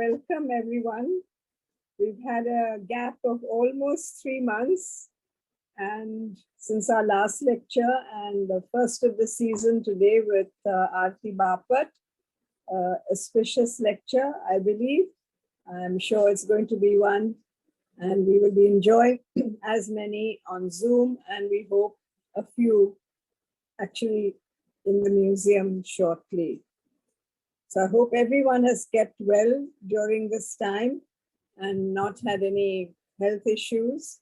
welcome everyone. We've had a gap of almost 3 months and since our last lecture and the first of the season today with Aarti Bapat, auspicious lecture, I believe. I'm sure it's going to be one and we will be enjoying as many on Zoom and we hope a few actually in the museum shortly. So I hope everyone has kept well during this time and not had any health issues.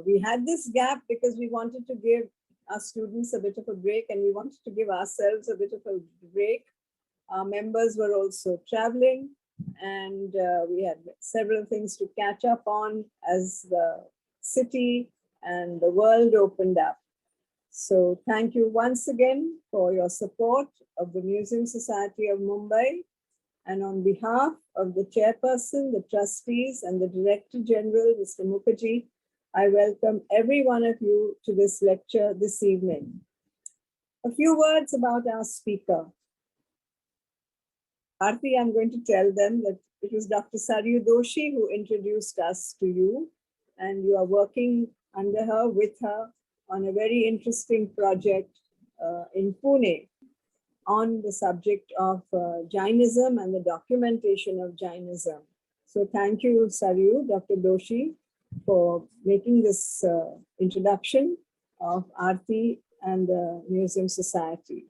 We had this gap because we wanted to give our students a bit of a break and we wanted to give ourselves a bit of a break. Our members were also traveling and we had several things to catch up on as the city and the world opened up. So thank you once again for your support of the Museum Society of Mumbai. And on behalf of the chairperson, the trustees, and the Director General, Mr. Mukherjee, I welcome every one of you to this lecture this evening. A few words about our speaker. Aarti, I'm going to tell them that it was Dr. Saryu Doshi who introduced us to you, and you are working under her, with her, on a very interesting project in Pune on the subject of Jainism and the documentation of Jainism. So thank you, Saryu, Dr. Doshi, for making this introduction of Aarti and the Museum Society.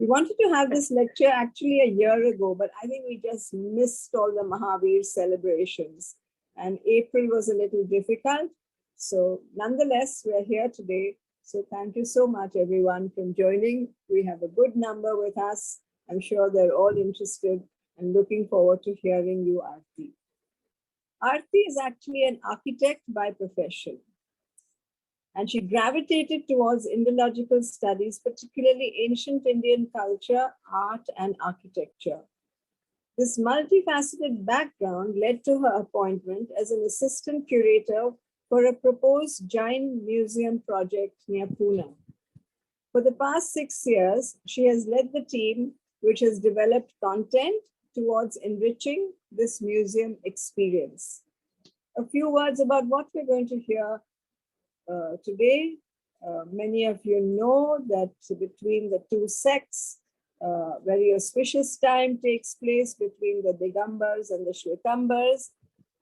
We wanted to have this lecture actually a year ago, but I think we just missed all the Mahavir celebrations and April was a little difficult. So nonetheless, we're here today. So thank you so much, everyone, for joining. We have a good number with us. I'm sure they're all interested and looking forward to hearing you, Aarti. Aarti is actually an architect by profession. And she gravitated towards Indological studies, particularly ancient Indian culture, art, and architecture. This multifaceted background led to her appointment as an assistant curator for a proposed Jain museum project near Pune. For the past 6 years, she has led the team which has developed content towards enriching this museum experience. A few words about what we're going to hear today. Many of you know that between the two sects, very auspicious time takes place between the Digambars and the Shvetambars.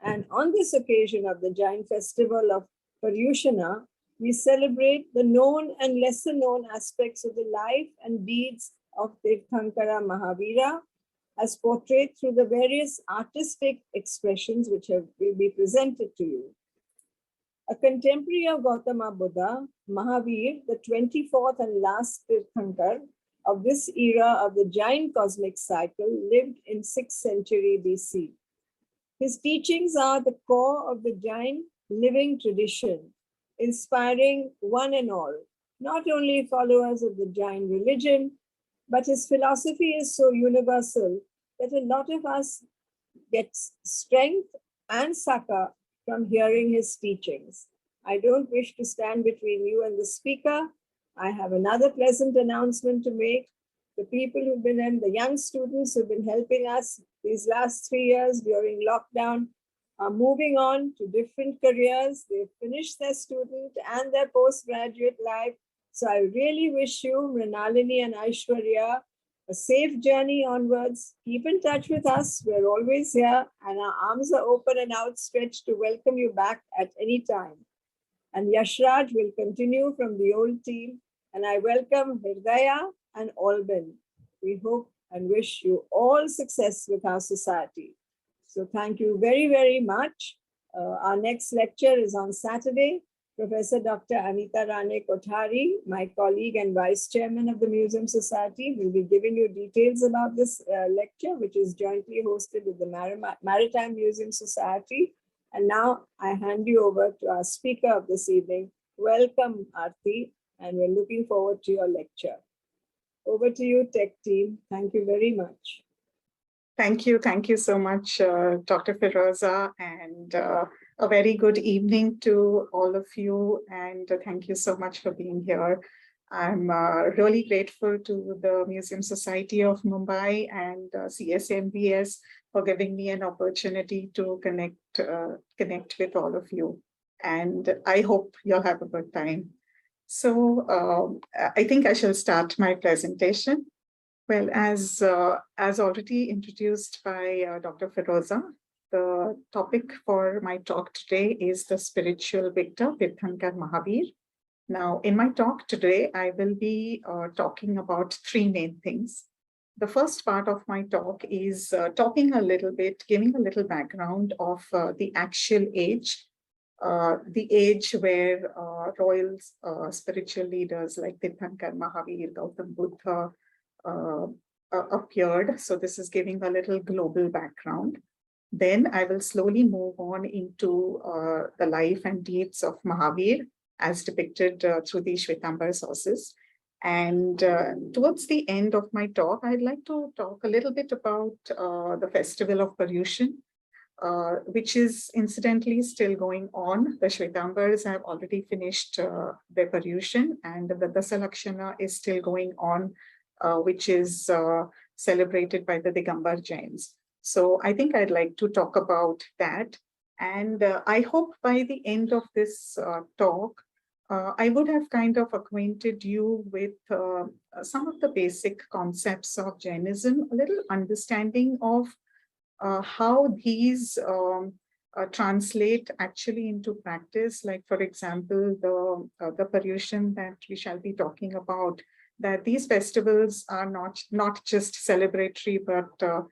And on this occasion of the Jain festival of Paryushana, we celebrate the known and lesser known aspects of the life and deeds of Tirthankara Mahavira as portrayed through the various artistic expressions which will be presented to you. A contemporary of Gautama Buddha, Mahavir, the 24th and last Tirthankar of this era of the Jain cosmic cycle, lived in 6th century BC. His teachings are the core of the Jain living tradition, inspiring one and all, not only followers of the Jain religion, but his philosophy is so universal that a lot of us get strength and succor from hearing his teachings. I don't wish to stand between you and the speaker. I have another pleasant announcement to make. The people who've been in, the young students who've been helping us these last 3 years during lockdown are moving on to different careers. They've finished their student and their postgraduate life. So I really wish you, Mrinalini and Aishwarya, a safe journey onwards. Keep in touch with us. We're always here and our arms are open and outstretched to welcome you back at any time. And Yashraj will continue from the old team. And I welcome Hirdaya and Albin. We hope and wish you all success with our society. So thank you very, very much. Our next lecture is on Saturday. Professor Dr. Anita Rane Kothari, my colleague and vice chairman of the Museum Society, will be giving you details about this lecture, which is jointly hosted with the Maritime Museum Society. And now I hand you over to our speaker of this evening. Welcome, Aarti, and we're looking forward to your lecture. Over to you, tech team. Thank you very much. Thank you. Thank you so much, Dr. Firoza, and a very good evening to all of you. And thank you so much for being here. I'm really grateful to the Museum Society of Mumbai and CSMBS for giving me an opportunity to connect with all of you. And I hope you'll have a good time. So I think I shall start my presentation. Well, as already introduced by Dr. Firoza, the topic for my talk today is the spiritual victor, Tirthankara Mahavira. Now, in my talk today, I will be talking about three main things. The first part of my talk is talking a little bit, giving a little background of the actual age, the age where royal spiritual leaders like Tirthankara Mahavira, Gautam Buddha appeared. So this is giving a little global background. Then I will slowly move on into the life and deeds of Mahavir as depicted through the Shwetambar sources. And towards the end of my talk, I'd like to talk a little bit about the festival of Paryushan, which is incidentally still going on. The Shwetambars have already finished their Paryushan, and the Dasalakshana is still going on, which is celebrated by the Digambar Jains. So I think I'd like to talk about that. And I hope by the end of this talk, I would have kind of acquainted you with some of the basic concepts of Jainism, a little understanding of how these translate actually into practice. Like, for example, the Paryushan that we shall be talking about, that these festivals are not just celebratory, but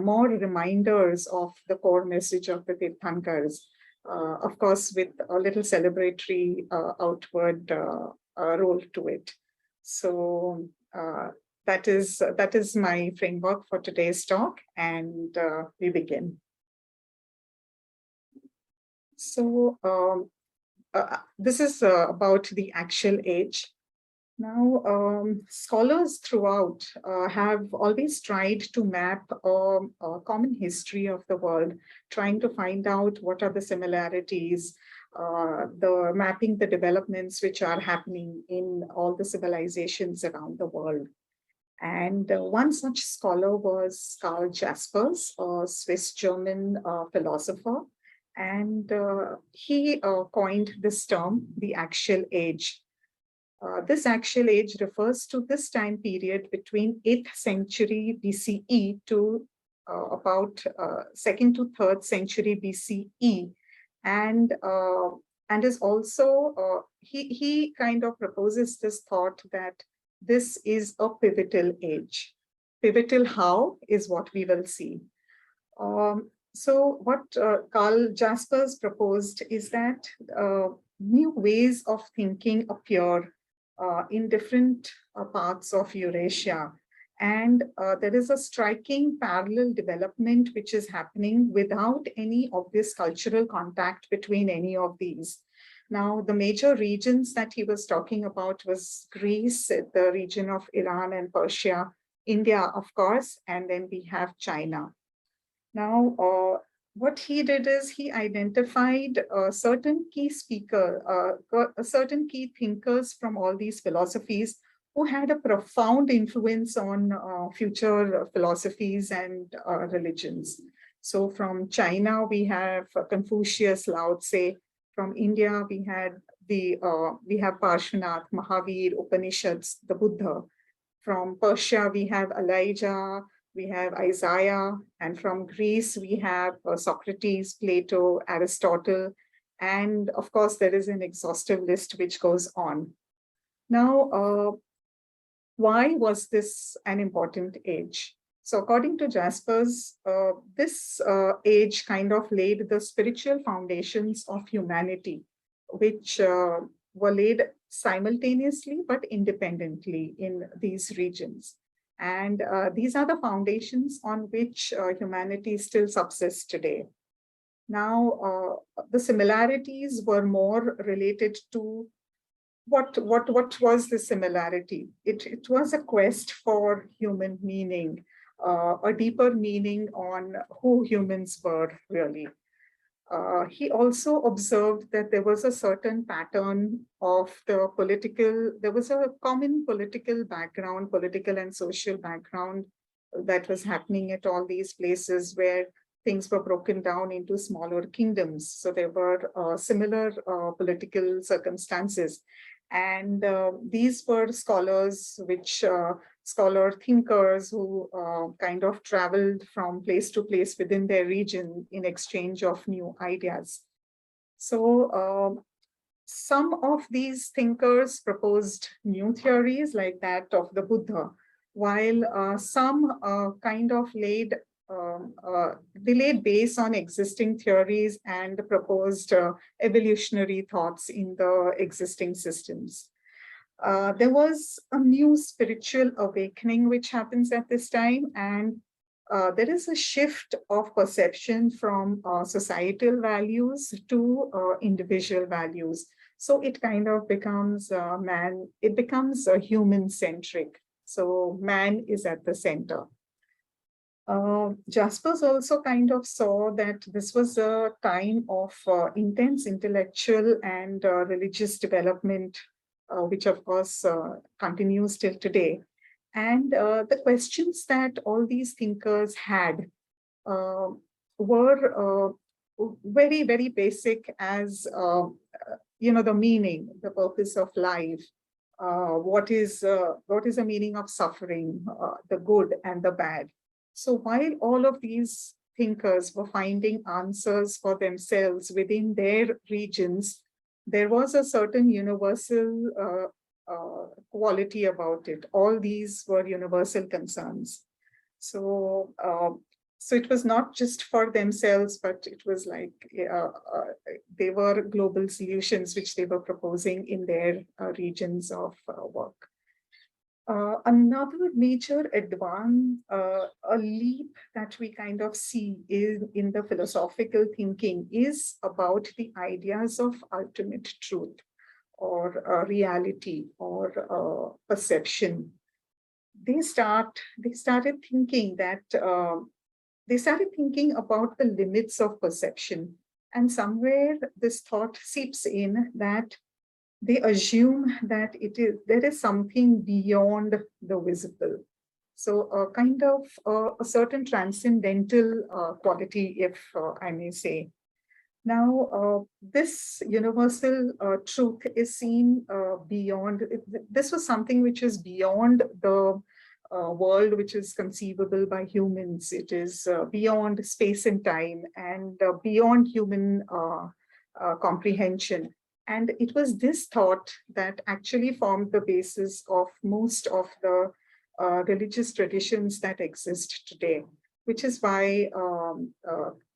more reminders of the core message of the Tirthankars, of course, with a little celebratory outward role to it. So that is my framework for today's talk, and we begin. So this is about the actual age. Now, scholars throughout have always tried to map a common history of the world, trying to find out what are the similarities, mapping the developments which are happening in all the civilizations around the world. And one such scholar was Karl Jaspers, a Swiss-German philosopher, and he coined this term, the actual age. This actual age refers to this time period between 8th century BCE to about 2nd to 3rd century BCE, and is also, he kind of proposes this thought that this is a pivotal age. Pivotal how is what we will see. So what Karl Jaspers proposed is that new ways of thinking appear in different parts of Eurasia. And there is a striking parallel development which is happening without any obvious cultural contact between any of these. Now, the major regions that he was talking about was Greece, the region of Iran and Persia, India, of course, and then we have China. Now, what he did is he identified certain key certain key thinkers from all these philosophies who had a profound influence on future philosophies and religions. So from China, we have Confucius, Lao Tse. From India, we have Parshvanath, Mahavir, Upanishads, the Buddha. From Persia, we have Elijah, we have Isaiah, and from Greece, we have Socrates, Plato, Aristotle, and of course, there is an exhaustive list which goes on. Now, why was this an important age? So according to Jaspers, this age kind of laid the spiritual foundations of humanity, which were laid simultaneously but independently in these regions. And these are the foundations on which humanity still subsists today. Now, the similarities were more related to what was the similarity? It was a quest for human meaning, a deeper meaning on who humans were really. He also observed that there was a certain pattern of there was a common political background, political and social background that was happening at all these places where things were broken down into smaller kingdoms. So there were similar political circumstances. And these were scholars, scholar thinkers who kind of traveled from place to place within their region in exchange of new ideas. So some of these thinkers proposed new theories like that of the Buddha, while some kind of they laid base on existing theories and proposed evolutionary thoughts in the existing systems. There was a new spiritual awakening which happens at this time, and there is a shift of perception from societal values to individual values. So it kind of becomes it becomes human centric. So man is at the center. Jaspers also kind of saw that this was a time of intense intellectual and religious development, which of course continues till today. And the questions that all these thinkers had were very, very basic as, the meaning, the purpose of life, what is the meaning of suffering, the good and the bad. So while all of these thinkers were finding answers for themselves within their regions, there was a certain universal quality about it. All these were universal concerns. So, so it was not just for themselves, but it was like they were global solutions which they were proposing in their regions of work. Another major advance, a leap that we kind of see in the philosophical thinking is about the ideas of ultimate truth or reality or perception. They started thinking that they started thinking about the limits of perception, and somewhere this thought seeps in that they assume that there is something beyond the visible. So a kind of a certain transcendental quality, if I may say. Now, this universal truth is seen beyond, this was something which is beyond the world which is conceivable by humans. It is beyond space and time and beyond human comprehension. And it was this thought that actually formed the basis of most of the religious traditions that exist today, which is why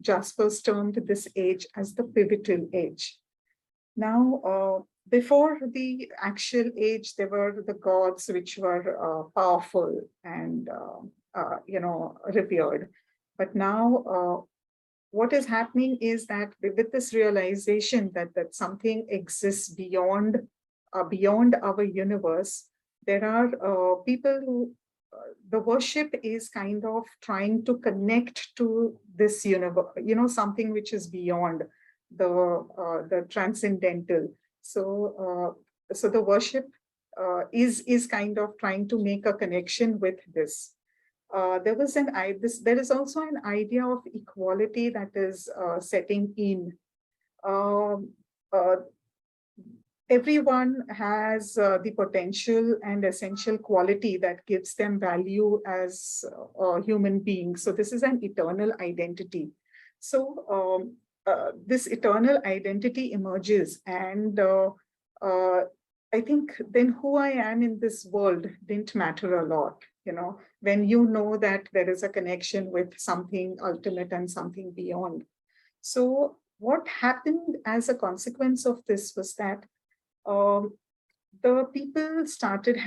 Jaspers termed this age as the pivotal age. Now, before the actual age, there were the gods which were powerful and revered. But now, what is happening is that with this realization that something exists beyond our universe, there are people who the worship is kind of trying to connect to this universe, something which is beyond the transcendental. So so the worship is kind of trying to make a connection with this. There is also an idea of equality that is setting in. Everyone has the potential and essential quality that gives them value as human beings. So this is an eternal identity. So this eternal identity emerges, and I think then who I am in this world didn't matter a lot. When you know that there is a connection with something ultimate and something beyond. So what happened as a consequence of this was that the people started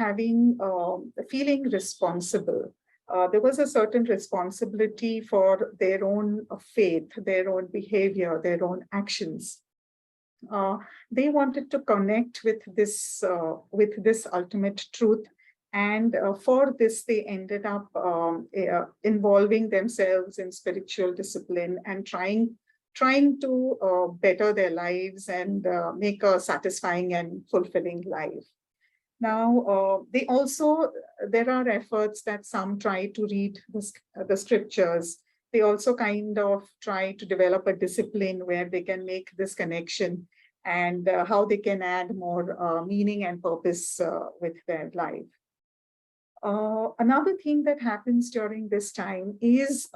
feeling responsible. There was a certain responsibility for their own faith, their own behavior, their own actions. They wanted to connect with this ultimate truth. And for this, they ended up involving themselves in spiritual discipline and trying trying to better their lives and make a satisfying and fulfilling life. Now, there are efforts that some try to read the scriptures. They also kind of try to develop a discipline where they can make this connection and how they can add more meaning and purpose with their life. Another thing that happens during this time is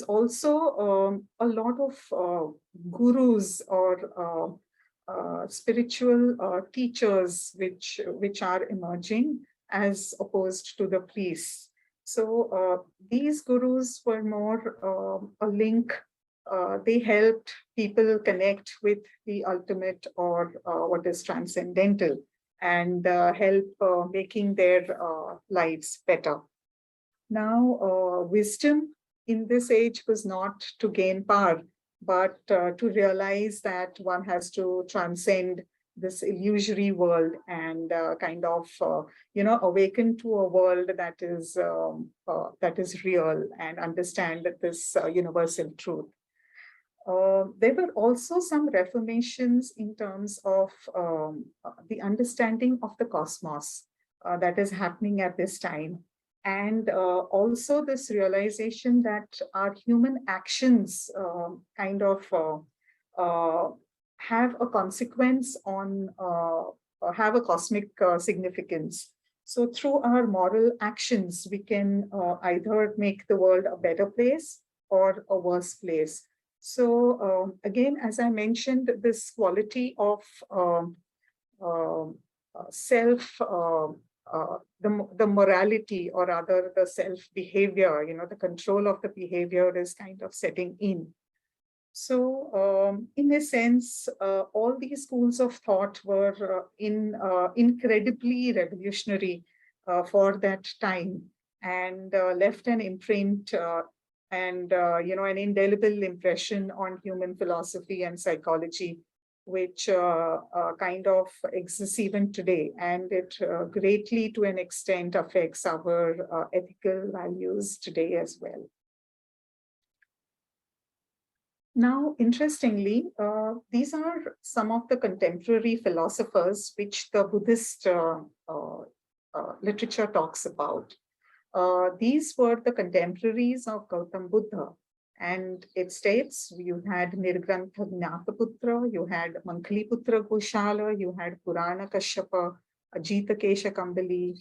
also a lot of gurus or spiritual teachers which are emerging as opposed to the priests. So these gurus were more a link. They helped people connect with the ultimate or what is transcendental and help making their lives better. Now, wisdom in this age was not to gain power, but to realize that one has to transcend this illusory world and kind of, awaken to a world that is real and understand this universal truth. There were also some reformations in terms of the understanding of the cosmos that is happening at this time. And also this realization that our human actions kind of have a consequence on, have a cosmic significance. So through our moral actions, we can either make the world a better place or a worse place. So again, as I mentioned, this quality of self, the morality or rather the self-behavior, the control of the behavior is kind of setting in. So in a sense, all these schools of thought were incredibly revolutionary for that time and left an imprint and an indelible impression on human philosophy and psychology, which kind of exists even today, and it greatly to an extent affects our ethical values today as well. Now, interestingly, these are some of the contemporary philosophers which the Buddhist literature talks about. These were the contemporaries of Gautam Buddha, and it states you had Nirgrantha Gnataputra, you had Mankhaliputra Goshala, you had Purana Kashyapa, Ajita Kesha Kambali,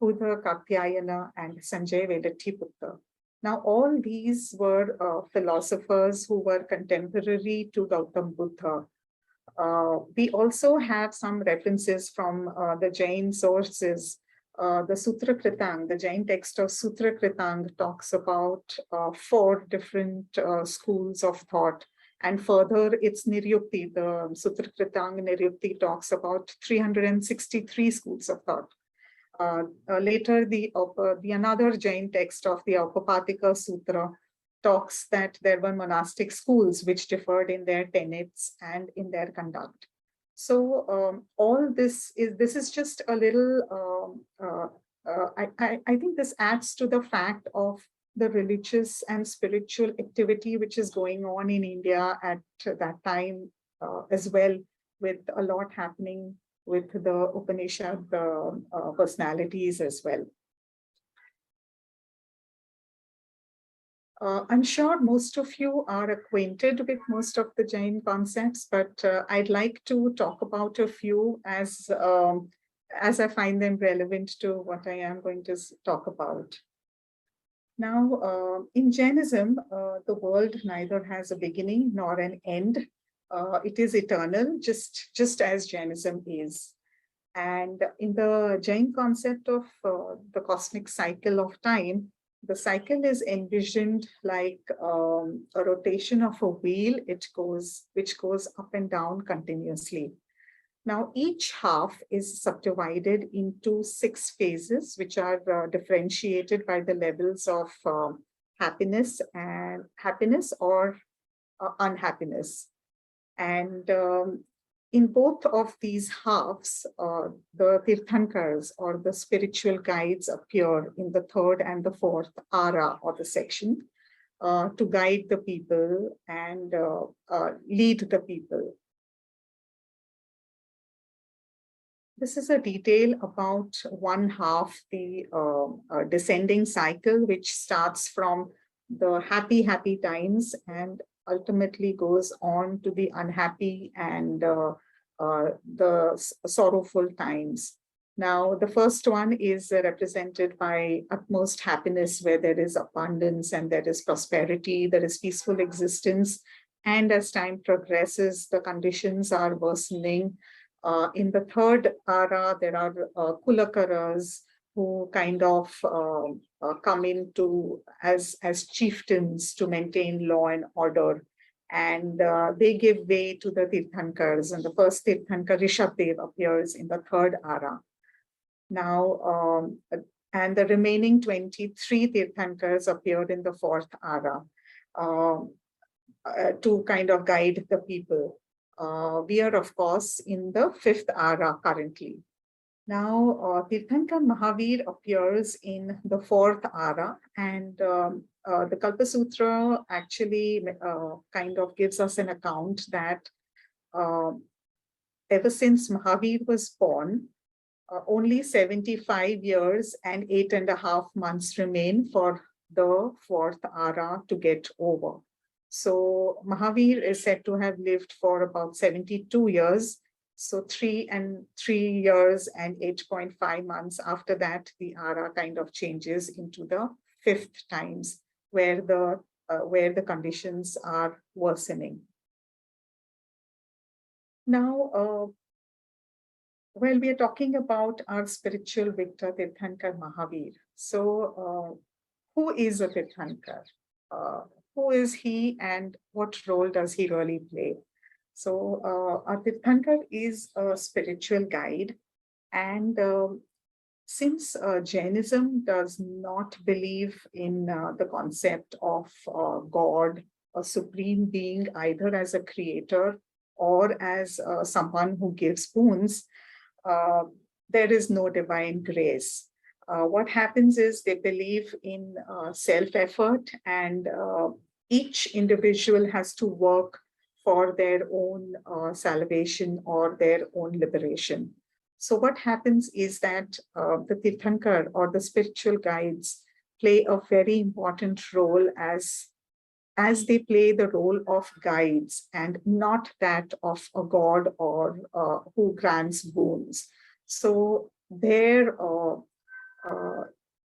Buddha Katyayana, and Sanjay Vedattiputra. Now, all these were philosophers who were contemporary to Gautam Buddha. We also have some references from the Jain sources. The Sutra Kritang, the Jain text of Sutra Kritang talks about 4 different schools of thought. And further, it's Niryukti, the Sutra Kritang Niryukti talks about 363 schools of thought. Later, the another Jain text of the Aupapatika Sutra talks that there were monastic schools which differed in their tenets and in their conduct. So all this is just a little, I think this adds to the fact of the religious and spiritual activity which is going on in India at that time as well, with a lot happening with the Upanishad personalities as well. I'm sure most of you are acquainted with most of the Jain concepts, but I'd like to talk about a few as I find them relevant to what I am going to talk about. Now, in Jainism, the world neither has a beginning nor an end. It is eternal, just as Jainism is. And in the Jain concept of the cosmic cycle of time, the cycle is envisioned like a rotation of a wheel, which goes up and down continuously. Now, each half is subdivided into 6 phases, which are differentiated by the levels of happiness or unhappiness. And in both of these halves, the Tirthankaras or the spiritual guides appear in the 3rd and the 4th ara or the section. to guide the people and lead the people. This is a detail about one half the descending cycle, which starts from the happy, happy times and ultimately goes on to the unhappy and the sorrowful times. Now, the first one is represented by utmost happiness, where there is abundance and there is prosperity, there is peaceful existence. And as time progresses, the conditions are worsening. In the third ara, there are kulakaras who kind of come into as chieftains to maintain law and order. And they give way to the Tirthankars. And the first Tirthankar, Rishabdev, appears in the third ara. Now, and the remaining 23 Tirthankars appeared in the fourth ara to kind of guide the people. We are, of course, in the fifth ara currently. Now, Tirthankara Mahavira appears in the fourth ara, and the Kalpa Sutra actually kind of gives us an account that ever since Mahavira was born, only 75 years and 8.5 months remain for the fourth ara to get over. So Mahavir is said to have lived for about 72 years. So 3 years and 8.5 months after that, the ara kind of changes into the fifth times, where the conditions are worsening. Now, well, we are talking about our spiritual victor, Tirthankara Mahavira. So, who is a Tirthankar? Who is he and what role does he really play? So, a Tirthankar is a spiritual guide. And since Jainism does not believe in the concept of God, a supreme being, either as a creator or as someone who gives boons, there is no divine grace. What happens is they believe in self-effort, and each individual has to work for their own salvation or their own liberation. So what happens is that the Tirthankar or the spiritual guides play a very important role as they play the role of guides and not that of a god or who grants boons. So their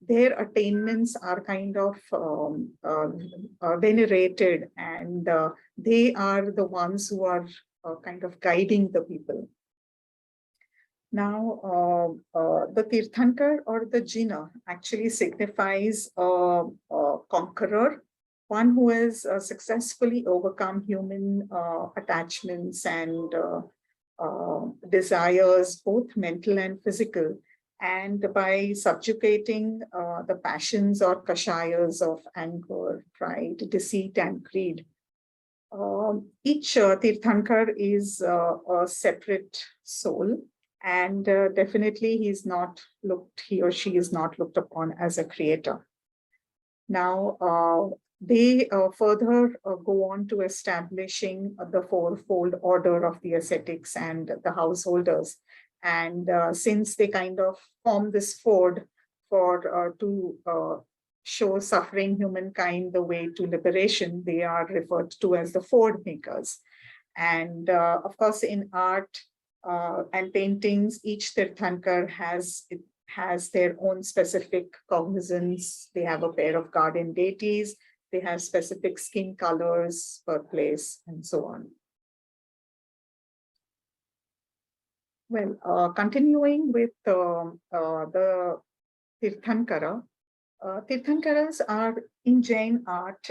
attainments are kind of venerated, and they are the ones who are kind of guiding the people. Now, the Tirthankar or the Jina actually signifies a conqueror, one who has successfully overcome human attachments and desires, both mental and physical, and by subjugating the passions or kashayas of anger, pride, deceit, and greed. Each Tirthankar is a separate soul, and definitely he or she is not looked upon as a creator. Now, they further go on to establishing the fourfold order of the ascetics and the householders. And since they kind of form this ford to show suffering humankind the way to liberation, they are referred to as the ford makers. And of course, in art and paintings, each Tirthankar has their own specific cognizance. They have a pair of guardian deities. They have specific skin colors, birthplace, and so on. Well, continuing with the Tirthankara, Tirthankaras are in Jain art.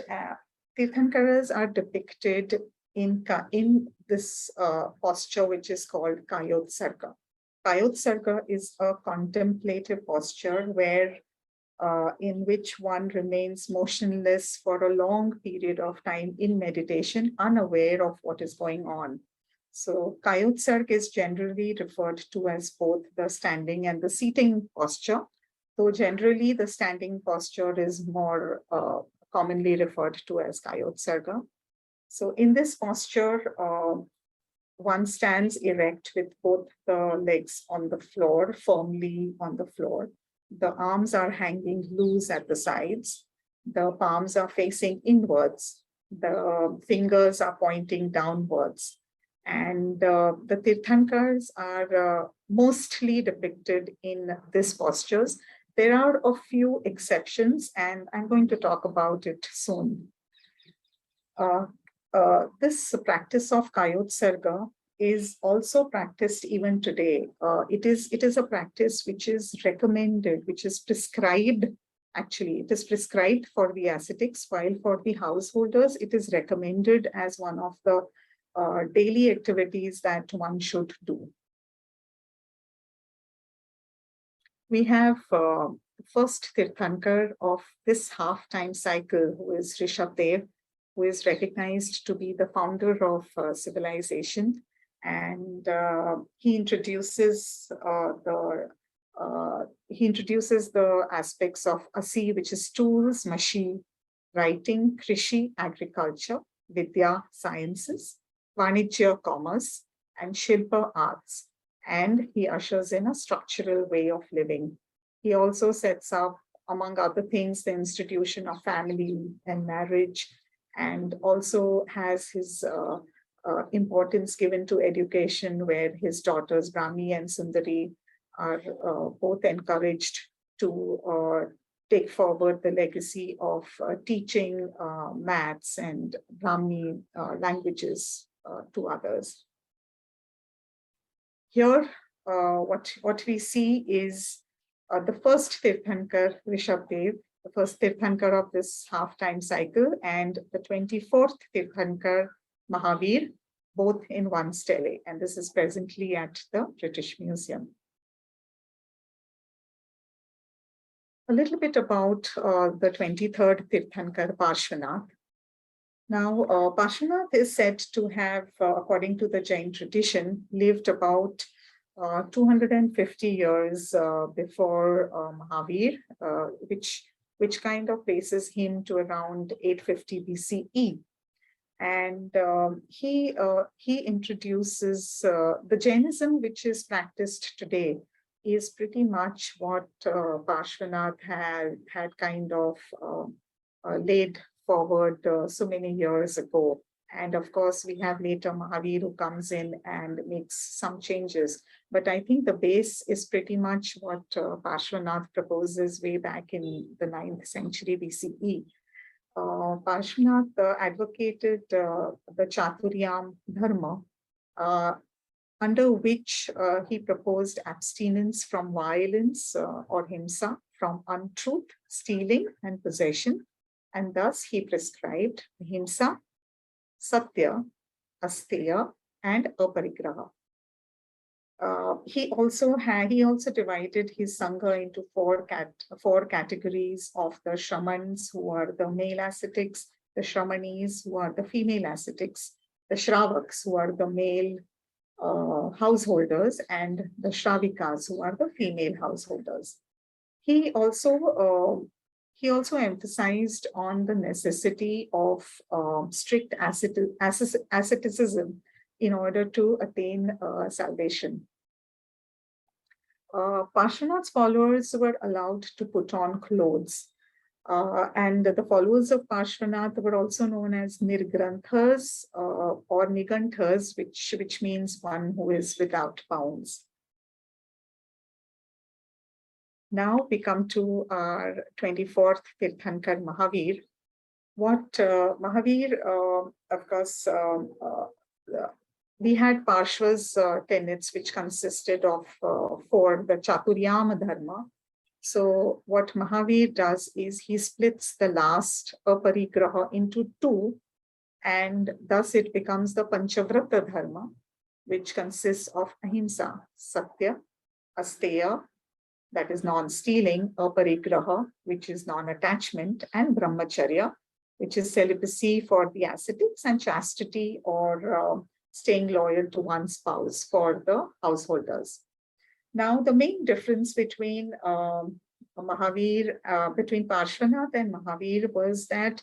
Tirthankaras are depicted in this posture, which is called Kayotsarga. Kayotsarga is a contemplative posture where in which one remains motionless for a long period of time in meditation, unaware of what is going on. So Kayotsarga is generally referred to as both the standing and the seating posture, though generally the standing posture is more commonly referred to as Kayotsarga. So in this posture, one stands erect with both the legs on the floor, firmly on the floor. The arms are hanging loose at the sides. The palms are facing inwards. The fingers are pointing downwards. And the Tirthankars are mostly depicted in these postures. There are a few exceptions, and I'm going to talk about it soon. This practice of Kayotsarga is also practiced even today. It is a practice which is recommended, which is prescribed. Actually, it is prescribed for the ascetics, while for the householders, it is recommended as one of the daily activities that one should do. We have the first Tirthankar of this half-time cycle, who is Rishabdev, who is recognized to be the founder of civilization. And he introduces the aspects of Asi, which is tools, machine, writing, Krishi, agriculture, Vidya, sciences, Vanijya, commerce, and Shilpa, arts. And he ushers in a structural way of living. He also sets up, among other things, the institution of family and marriage, and also has his importance given to education, where his daughters Brahmi and Sundari are both encouraged to take forward the legacy of teaching maths and Brahmi languages to others. Here, what we see is the first Tirthankar, Rishabdev, the first Tirthankar of this half-time cycle, and the 24th Tirthankar, Mahavir, both in one stele. And this is presently at the British Museum. A little bit about the 23rd Tirthankar, Parshvanath. Now, Parshvanath is said to have, according to the Jain tradition, lived about 250 years before Mahavir, which kind of places him to around 850 BCE. And he introduces the Jainism, which is practiced today, is pretty much what Parshvanath had kind of laid forward so many years ago. And of course, we have later Mahavir who comes in and makes some changes. But I think the base is pretty much what Parshvanath proposes way back in the 9th century BCE. Parshvanath advocated the Chaturyam Dharma, under which he proposed abstinence from violence or himsa, from untruth, stealing, and possession. And thus he prescribed himsa, satya, asteya, and aparigraha. He also divided his sangha into four categories of the Shramans, who are the male ascetics, the Shramanis, who are the female ascetics, the Shravaks, who are the male householders, and the Shravikas, who are the female householders. He also emphasized on the necessity of strict asceticism in order to attain salvation. Parshvanath's followers were allowed to put on clothes. And the followers of Parshvanath were also known as Nirgranthas or Niganthas, which means one who is without bounds. Now we come to our 24th Tirthankar, Mahavir. What Mahavir, of course, we had Parshva's tenets, which consisted of four, the Chaturyama Dharma. So what Mahavir does is he splits the last aparigraha into two, and thus it becomes the Panchavrata Dharma, which consists of ahimsa, satya, asteya, that is non-stealing, aparigraha, which is non-attachment, and brahmacharya, which is celibacy for the ascetics, and chastity or staying loyal to one's spouse for the householders. Now, the main difference between Mahavir, between Parshvanath and Mahavir was that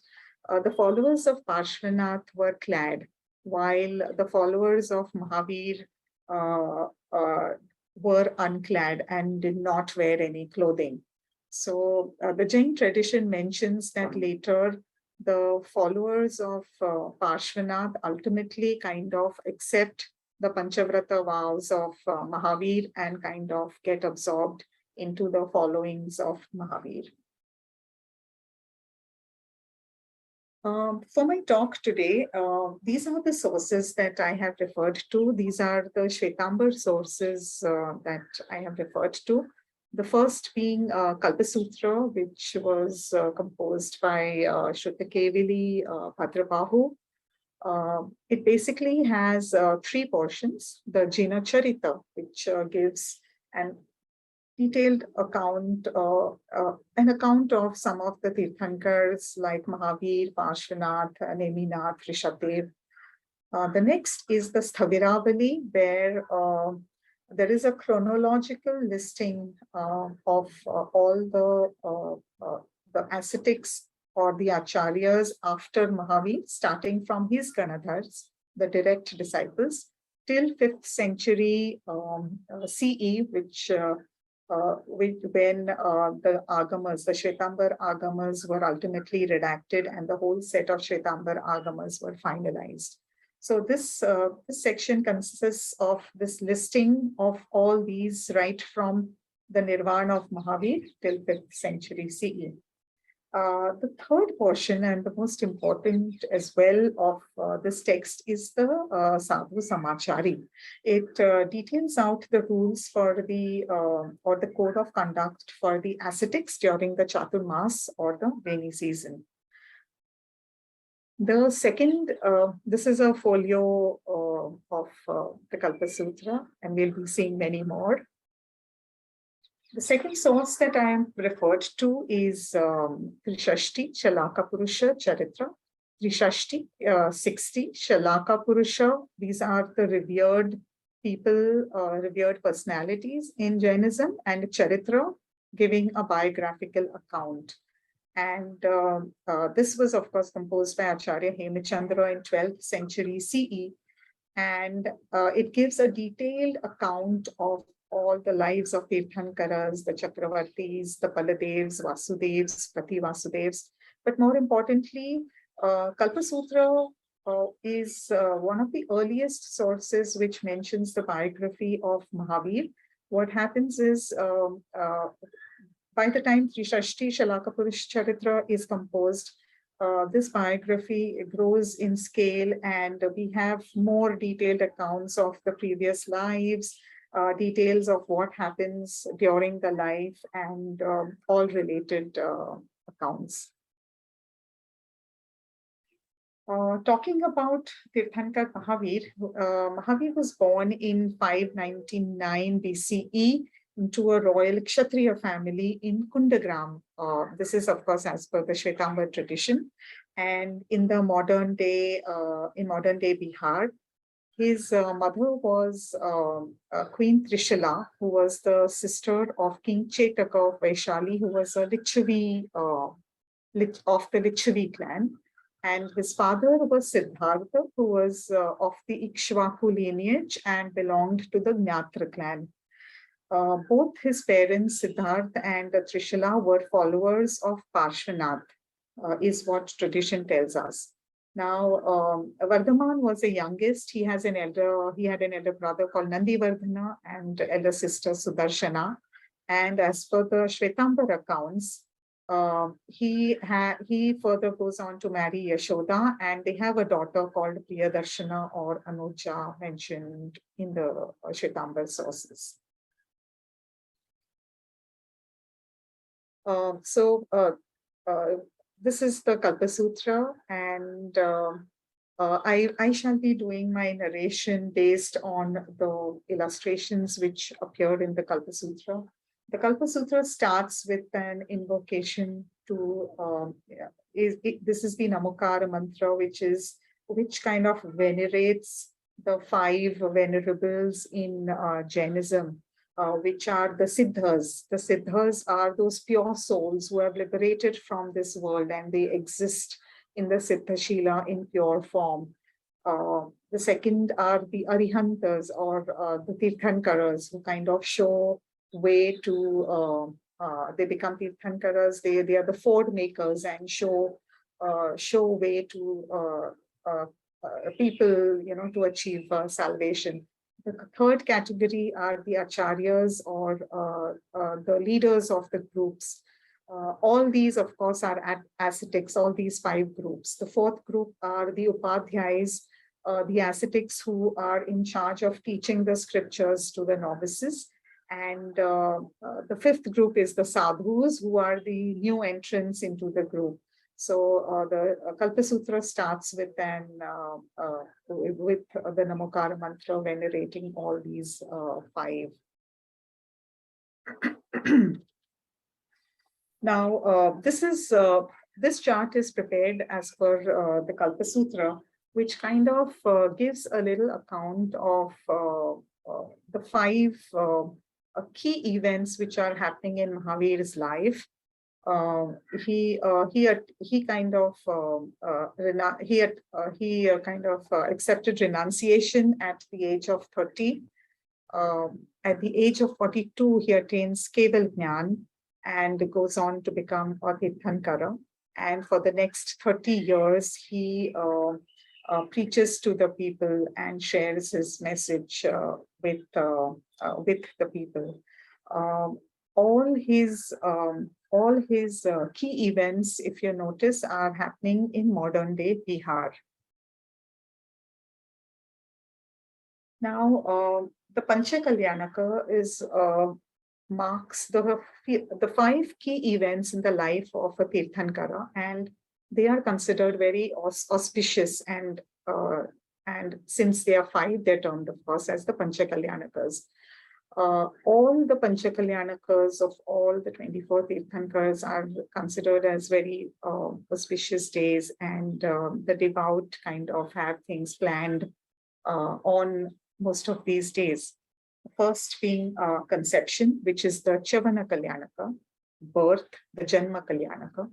the followers of Parshvanath were clad, while the followers of Mahavir uh, uh, were unclad and did not wear any clothing. So the Jain tradition mentions that later the followers of Parshvanath ultimately kind of accept the Panchavrata vows of Mahavir and kind of get absorbed into the followings of Mahavir. For my talk today, these are the sources that I have referred to. These are the Shwetambar sources that I have referred to. The first being Kalpasutra, which was composed by Shrutakevili Bhadrabahu. It basically has three portions. The Jina Charita, which gives an detailed account, an account of some of the Tirthankars like Mahavir, Parshvanath, Neminath, Rishabdev. The next is the Sthaviravali, where there is a chronological listing of all the ascetics or the acharyas after Mahavir, starting from his Ganadhars, the direct disciples, till 5th century CE, which when the Agamas, the Shwetambar Agamas were ultimately redacted and the whole set of Shwetambar Agamas were finalized. So this section consists of this listing of all these right from the Nirvana of Mahavir till 5th century CE. The third portion and the most important as well of this text is the Sadhu Samachari. It details out the rules for the or the code of conduct for the ascetics during the Chaturmas or the rainy season. The second, this is a folio of the Kalpasutra, and we'll be seeing many more. The second source that I am referred to is Trishashti, Shalaka Purusha Charitra. Trishashti, 60, Shalaka Purusha. These are the revered people, revered personalities in Jainism, and Charitra, giving a biographical account. And this was, of course, composed by Acharya Hemachandra in 12th century CE. And it gives a detailed account of all the lives of Tirthankaras, the Chakravartis, the Baladevs, Vasudevs, Prati Vasudevs. But more importantly, Kalpasutra is one of the earliest sources which mentions the biography of Mahavir. What happens is, by the time Trishashti Shalaka Purush Charitra is composed, this biography grows in scale, and we have more detailed accounts of the previous lives, details of what happens during the life, and all related accounts. Talking about Tirthankara Mahavir, Mahavir was born in 599 BCE into a royal Kshatriya family in Kundagram. This is, of course, as per the Shwetambar tradition. And in the modern day Bihar, his mother was Queen Trishula, who was the sister of King Chetaka of Vaishali, who was a Lichavi of the Lichavi clan. And his father was Siddhartha, who was of the Ikshvaku lineage and belonged to the Gnatra clan. Both his parents, Siddhartha and Trishula, were followers of Parshvanath, is what tradition tells us. Now, Vardhaman was the youngest. He had an elder brother called Nandivardhana and elder sister Sudarshana. And as per the Shwetambar accounts, he further goes on to marry Yashoda, and they have a daughter called Priyadarshana or Anuja mentioned in the Shwetambar sources. This is the Kalpasutra, and I shall be doing my narration based on the illustrations which appear in the Kalpasutra. The Kalpasutra starts with an invocation to, this is the Namokara mantra, which kind of venerates the 5 venerables in Jainism. which are the Siddhas. The Siddhas are those pure souls who have liberated from this world and they exist in the Siddhashila in pure form. The second are the Arihantas or the Tirthankaras who kind of show way to, they become Tirthankaras, they are the ford makers and show way to people, to achieve salvation. The third category are the acharyas or the leaders of the groups. All these, of course, are ascetics, all these 5 groups. The fourth group are the upadhyayas, the ascetics who are in charge of teaching the scriptures to the novices. And the fifth group is the sadhus, who are the new entrants into the group. So the Kalpa Sutra starts with with the Namokara mantra, venerating all these 5. Now, this chart is prepared as per the Kalpa Sutra, which kind of gives a little account of the 5 key events which are happening in Mahavir's life. He kind of accepted renunciation at the age of 30. At the age of 42, he attains Keval Jnana and goes on to become a Tirthankara. And for the next 30 years, he preaches to the people and shares his message with the people. All his key events, if you notice, are happening in modern day Bihar. Now, the Pancha Kalyanaka marks the 5 key events in the life of a Tirthankara, and they are considered very auspicious, and since they are 5, they're termed, of course, as the Pancha Kalyanakas. All the Pancha Kalyanakas of all the 24 Tirthankaras are considered as very auspicious days, and the devout kind of have things planned on most of these days. First being conception, which is the Chavana Kalyanaka, birth, the Janma Kalyanaka,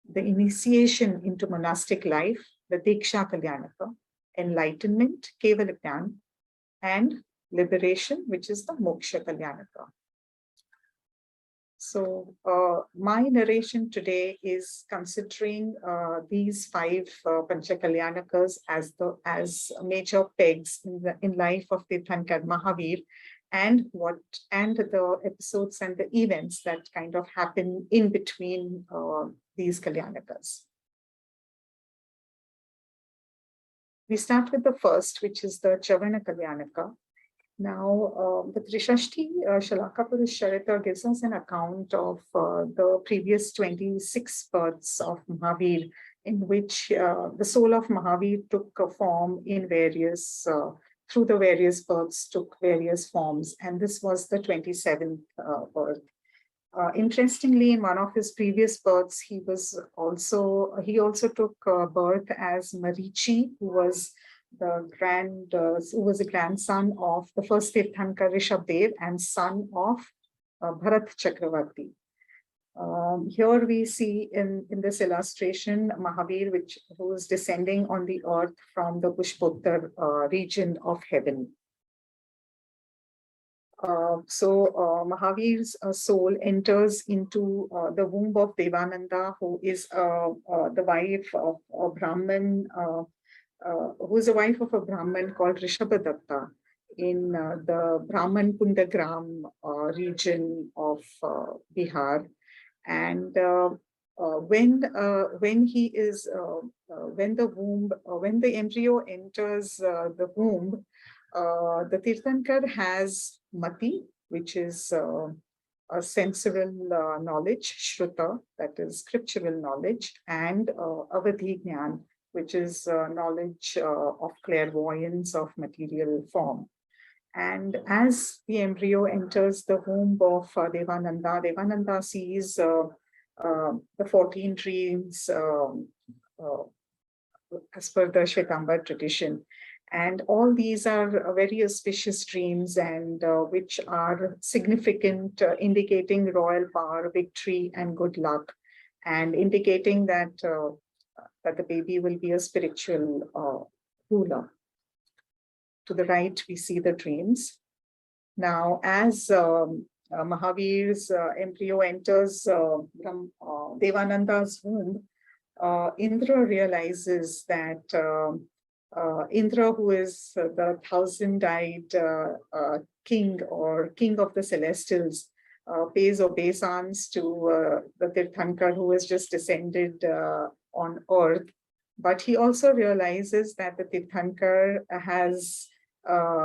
the initiation into monastic life, the Diksha Kalyanaka, enlightenment, Keval Jnana, and liberation, which is the Moksha Kalyanaka. So my narration today is considering these 5 Pancha Kalyanakas as major pegs in life of Tirthankara Mahavir, and the episodes and the events that kind of happen in between these Kalyanakas. We start with the first, which is the Chavana Kalyanaka. Now, the Trishashti Shalaka Purush Charita gives us an account of the previous 26 births of Mahavir, in which the soul of Mahavir took a form in various, through the various births, took various forms, and this was the 27th birth. Interestingly, in one of his previous births, he also took birth as Marichi, who was a grandson of the first Tirthankara Rishabdev and son of Bharat Chakravarti. Here we see in this illustration Mahavir, who is descending on the earth from the Pushpottar region of heaven. Mahavir's soul enters into the womb of Devananda, who is the wife of a Brahman, who is a wife of a Brahman called Rishabhadatta in the Brahman Kundagram region of Bihar. And when the embryo enters the womb, the Tirthankar has Mati, which is a sensual knowledge, Shruta, that is scriptural knowledge, and Avadhi Jnana, which is knowledge of clairvoyance of material form. And as the embryo enters the womb of Devananda, Devananda sees the 14 dreams as per the Shvetambar tradition. And all these are very auspicious dreams and which are significant, indicating royal power, victory, and good luck, and indicating that that the baby will be a spiritual ruler. To the right, we see the dreams. Now, as Mahavir's embryo enters Devananda's womb, Indra realizes that Indra, who is the thousand-eyed king or king of the celestials, pays obeisance to the Tirthankar who has just descended on earth. But he also realizes that the Tirthankar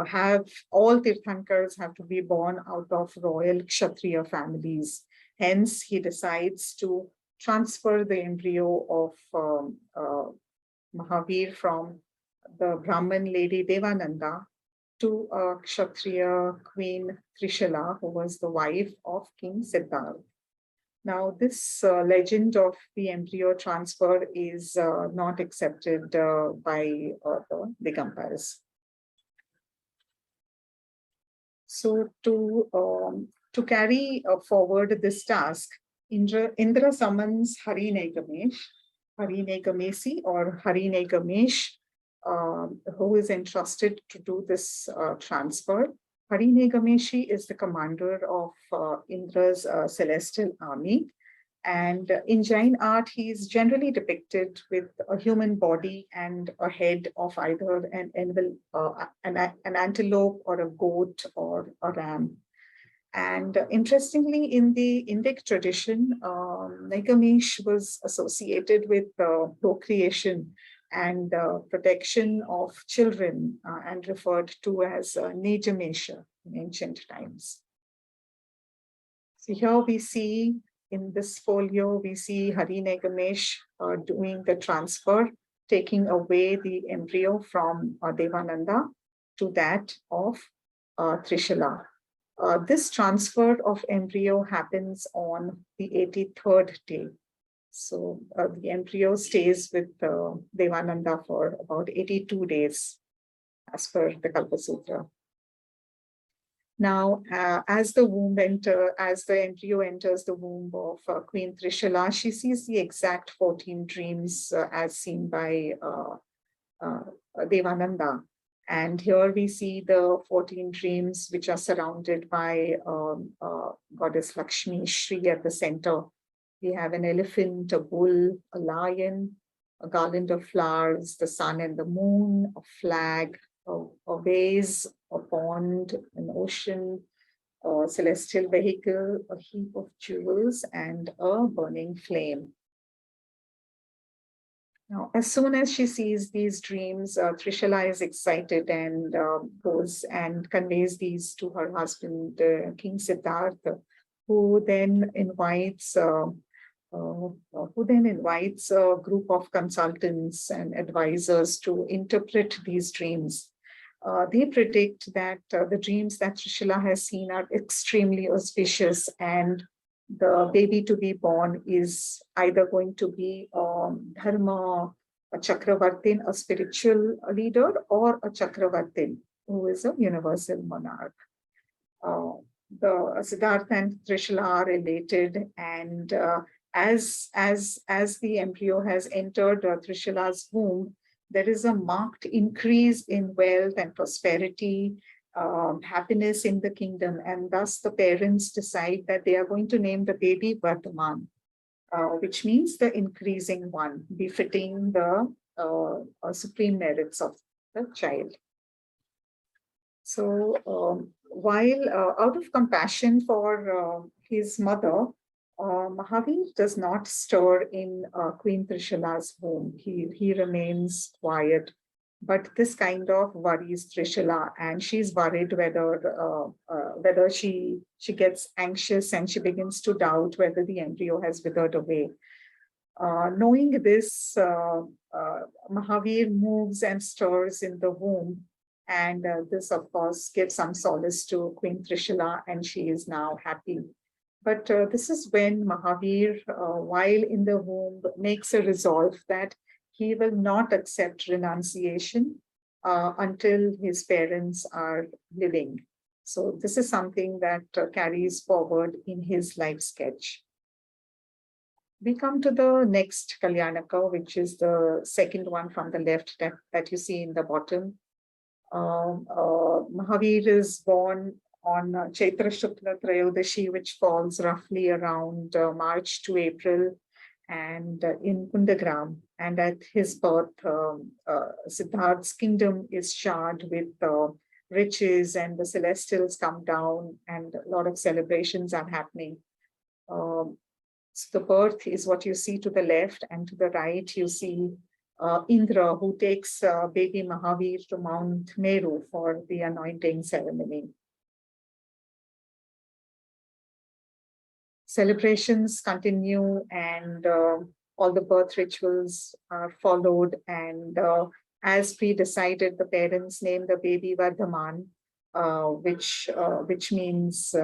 have all Tirthankars have to be born out of royal Kshatriya families. Hence, he decides to transfer the embryo of Mahavir from the Brahmin lady Devananda to Kshatriya queen Trishala, who was the wife of King Siddhartha. Now, this legend of the embryo transfer is not accepted by the Digambaras. So, to carry forward this task, Indra summons Harinegamesi or Harinegamesh, who is entrusted to do this transfer. Harinegameshi is the commander of Indra's celestial army. And in Jain art, he is generally depicted with a human body and a head of either an antelope or a goat or a ram. And interestingly, in the Indic tradition, Nagamesh was associated with procreation and protection of children and referred to as Nejamesha in ancient times. So here we see in this folio, we see Harinegamesh doing the transfer, taking away the embryo from Devananda to that of Trishala. This transfer of embryo happens on the 83rd day. So the embryo stays with Devananda for about 82 days, as per the Kalpa Sutra. Now, as the embryo enters the womb of Queen Trishala, she sees the exact 14 dreams as seen by Devananda. And here we see the 14 dreams which are surrounded by Goddess Lakshmi, Shri at the center. We have an elephant, a bull, a lion, a garland of flowers, the sun and the moon, a flag, a vase, a pond, an ocean, a celestial vehicle, a heap of jewels, and a burning flame. Now, as soon as she sees these dreams, Trishala is excited and goes and conveys these to her husband, King Siddhartha, who then invites a group of consultants and advisors to interpret these dreams. They predict that the dreams that Trishala has seen are extremely auspicious, and the baby to be born is either going to be Dharma, a Chakravartin, a spiritual leader, or a Chakravartin, who is a universal monarch. The Siddhartha and Trishala are related, and as the embryo has entered Trishala's womb, there is a marked increase in wealth and prosperity, happiness in the kingdom, and thus the parents decide that they are going to name the baby Vardhaman, which means the increasing one, befitting the supreme merits of the child. So while out of compassion for his mother, Mahavir does not stir in Queen Trishala's home. He remains quiet, but this kind of worries Trishala, and she's worried whether she gets anxious and she begins to doubt whether the embryo has withered away. Knowing this, Mahavir moves and stirs in the womb, and this, of course, gives some solace to Queen Trishala, and she is now happy. But this is when Mahavir, while in the womb, makes a resolve that he will not accept renunciation until his parents are living. So this is something that carries forward in his life sketch. We come to the next Kalyanaka, which is the second one from the left that you see in the bottom. Mahavir is born on Chaitra Shukla Trayodashi, which falls roughly around March to April, and in Kundagram. And at his birth, Siddharth's kingdom is showered with riches, and the celestials come down, and a lot of celebrations are happening. So the birth is what you see to the left, and to the right, you see Indra, who takes baby Mahavir to Mount Meru for the anointing ceremony. Celebrations continue, and all the birth rituals are followed. And as pre-decided, the parents name the baby Vardhaman, which means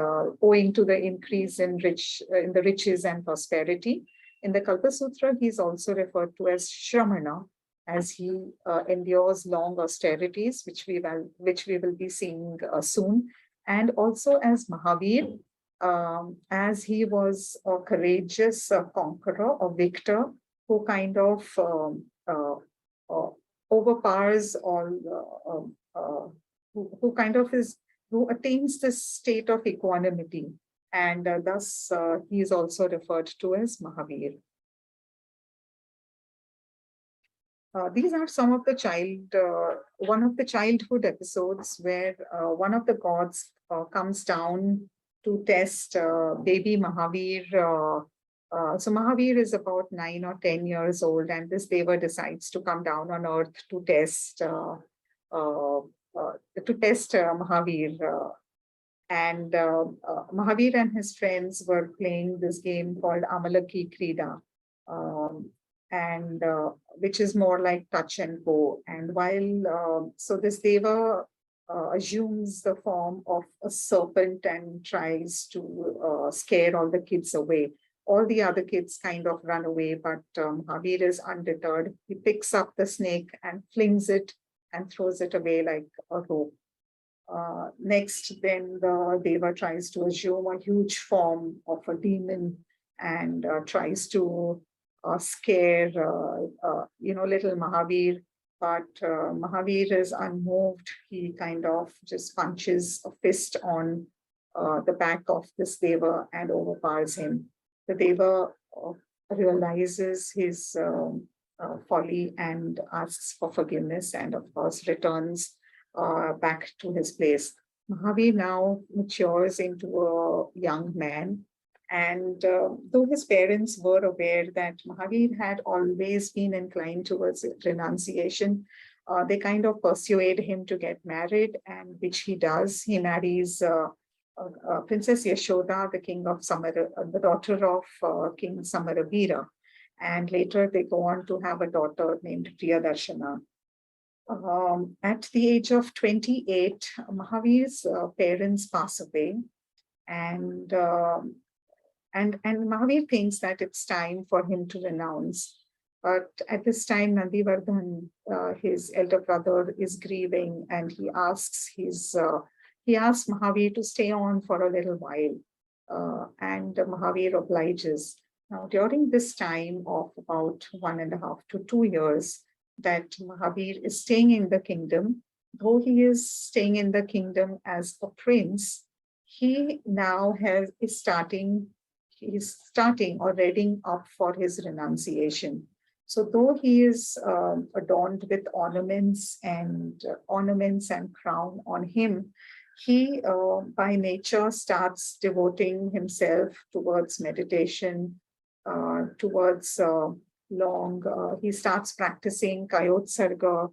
owing to the increase in the riches and prosperity. In the Kalpa Sutra, he is also referred to as Shramana, as he endures long austerities, which we will be seeing soon, and also as Mahavir, as he was a courageous conqueror, a victor, who kind of overpowers all, who attains this state of equanimity, and thus he is also referred to as Mahavir. These are some of the one of the childhood episodes where one of the gods comes down to test baby Mahavir. So Mahavir is about 9 or 10 years old, and this Deva decides to come down on earth to test Mahavir. And Mahavir and his friends were playing this game called Amalaki Krida, and which is more like touch and go. And while so this Deva assumes the form of a serpent and tries to scare all the kids away. All the other kids kind of run away, but Mahavir is undeterred. He picks up the snake and flings it and throws it away like a rope. Next, then the Deva tries to assume a huge form of a demon and tries to scare little Mahavir, but Mahavir is unmoved. He kind of just punches a fist on the back of this Deva and overpowers him. The Deva realizes his folly and asks for forgiveness, and of course returns back to his place. Mahavir now matures into a young man, and though his parents were aware that Mahavir had always been inclined towards renunciation, they kind of persuade him to get married, and which he does. He marries Princess Yashoda, the king of the daughter of King Samaravira, and later they go on to have a daughter named Priyadarshana. At the age of 28, Mahavir's parents pass away, and Mahavir thinks that it's time for him to renounce. But at this time, Nandivardhan, his elder brother, is grieving, and he asks Mahavir to stay on for a little while, and Mahavir obliges. Now, during this time of about 1.5 to 2 years that Mahavir is staying in the kingdom, though he is staying in the kingdom as a prince, he now is starting or readying up for his renunciation. So though he is adorned with ornaments and crown on him, he by nature starts devoting himself towards meditation, he starts practicing Kayotsarga,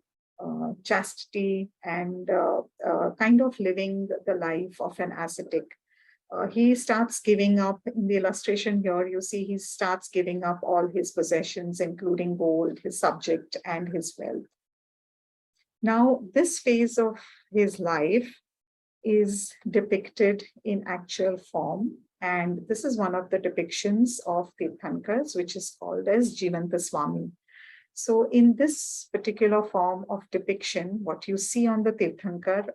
chastity, and kind of living the life of an ascetic. He starts giving up, in the illustration here, you see he starts giving up all his possessions, including gold, his subject, and his wealth. Now, this phase of his life is depicted in actual form, and this is one of the depictions of Tirthankars, which is called as Jivanta Swami. So in this particular form of depiction, what you see on the Tirthankar,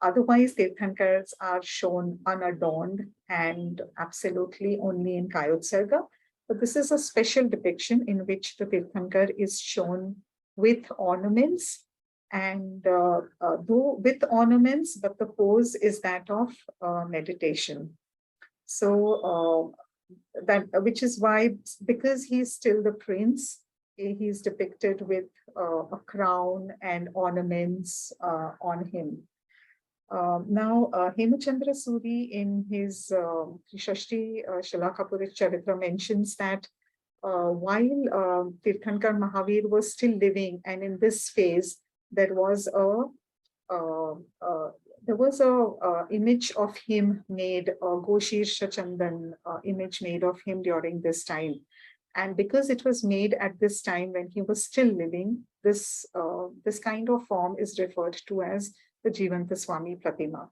otherwise Tirthankars are shown unadorned and absolutely only in Kayotsarga. But this is a special depiction in which the Tirthankar is shown with ornaments, and though with ornaments, but the pose is that of meditation. So that which is why, because he's still the prince, he's depicted with a crown and ornaments on him. Now, Hemachandra Suri in his Trishashti Shalakapurit Charitra mentions that while Tirthankar Mahavir was still living, and in this phase, there was a uh, uh, image of him made, a Goshirsha Chandan image made of him during this time. And because it was made at this time when he was still living, this kind of form is referred to as the Jivanta Swami Pratima.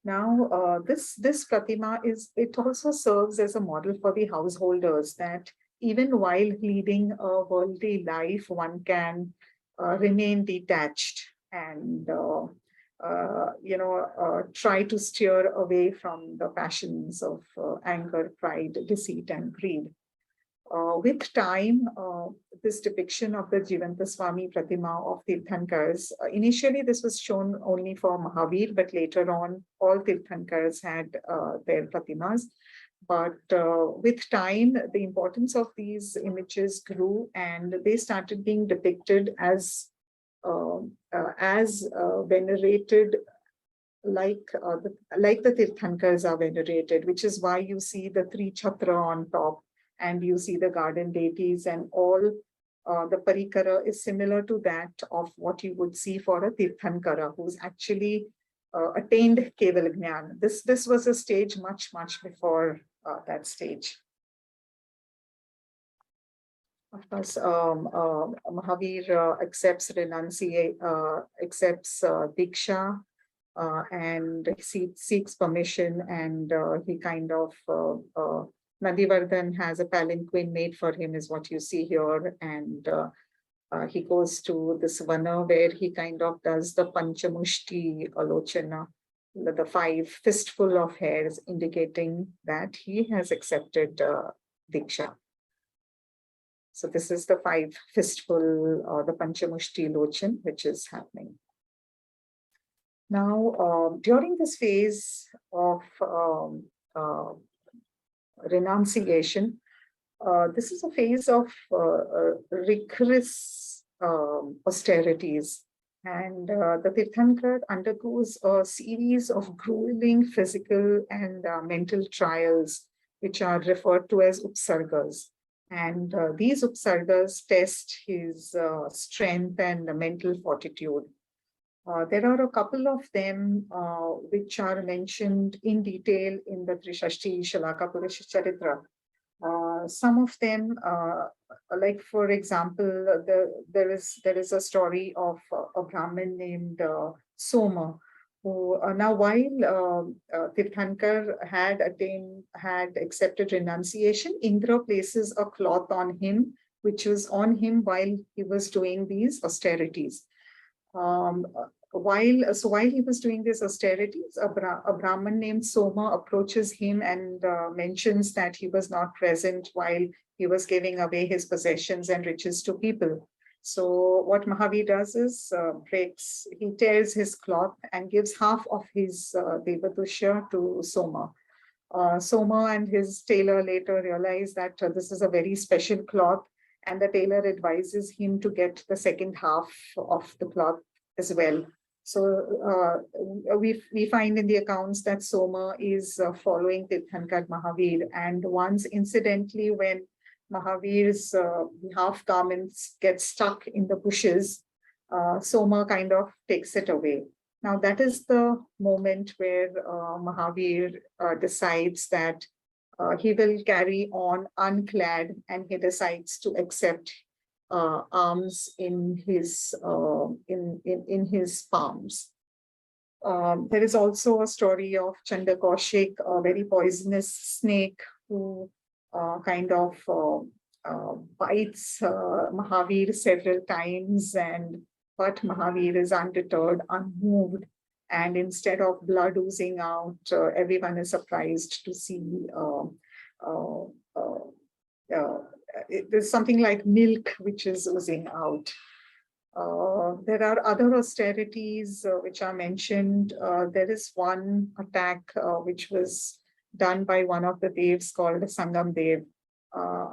Now, this Pratima it also serves as a model for the householders, that even while leading a worldly life, one can remain detached and try to steer away from the passions of anger, pride, deceit, and greed. With time, this depiction of the Jivanta Swami Pratima of Tirthankars, initially this was shown only for Mahavir, but later on all Tirthankars had their Pratimas. But with time, the importance of these images grew, and they started being depicted as venerated, like the Tirthankars are venerated, which is why you see the three chhatra on top, and you see the garden deities, and all the parikara is similar to that of what you would see for a Tirthankara who's actually attained Keval Jnana. This was a stage much before that stage. Of course, Mahavir accepts Diksha, and he seeks permission, and he kind of Nadivardhan has a palanquin made for him, is what you see here, and he goes to this vana where he kind of does the Panchamushti Alochana, the 5 fistful of hairs, indicating that he has accepted Diksha. So this is the 5 fistful, or the Panchamushti Lochan, which is happening. Now, during this phase of renunciation, this is a phase of rigorous austerities. And the Tirthankar undergoes a series of grueling physical and mental trials, which are referred to as upsargas. And these upsargas test his strength and mental fortitude. There are a couple of them which are mentioned in detail in the Trishashti Shalaka Purusha Charitra. Some of them, like for example, there is a story of a Brahmin named Soma, who now while Tirthankar had accepted renunciation, Indra places a cloth on him, which was on him while he was doing these austerities. While he was doing these austerities, a Brahmin named Soma approaches him and mentions that he was not present while he was giving away his possessions and riches to people. So what Mahavir does is he tears his cloth and gives half of his Devadusha to Soma. Soma and his tailor later realize that this is a very special cloth, and the tailor advises him to get the second half of the cloth as well. So we find in the accounts that Soma is following Tirthankar Mahavir, and once incidentally when Mahavir's half garments get stuck in the bushes, Soma kind of takes it away. Now that is the moment where Mahavir decides that he will carry on unclad, and he decides to accept arms in his palms. There is also a story of Chandakoshik, a very poisonous snake, who kind of bites Mahavir several times, but Mahavir is undeterred, unmoved. And instead of blood oozing out, everyone is surprised to see uh, uh, uh, there's something like milk which is oozing out. There are other austerities which are mentioned. There is one attack which was done by one of the devs called Sangam Dev.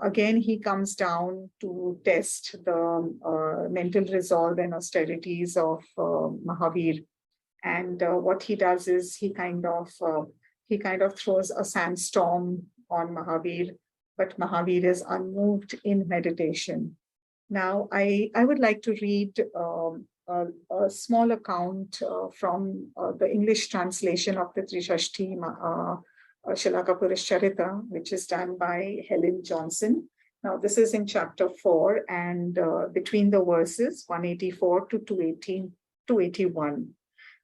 Again, he comes down to test the mental resolve and austerities of Mahavir. And what he does is he kind of throws a sandstorm on Mahavir, but Mahavir is unmoved in meditation. Now, I would like to read a small account from the English translation of the Trishashti Shalaka Purishcharita, which is done by Helen Johnson. Now, this is in chapter 4 and between the verses 184 to 281.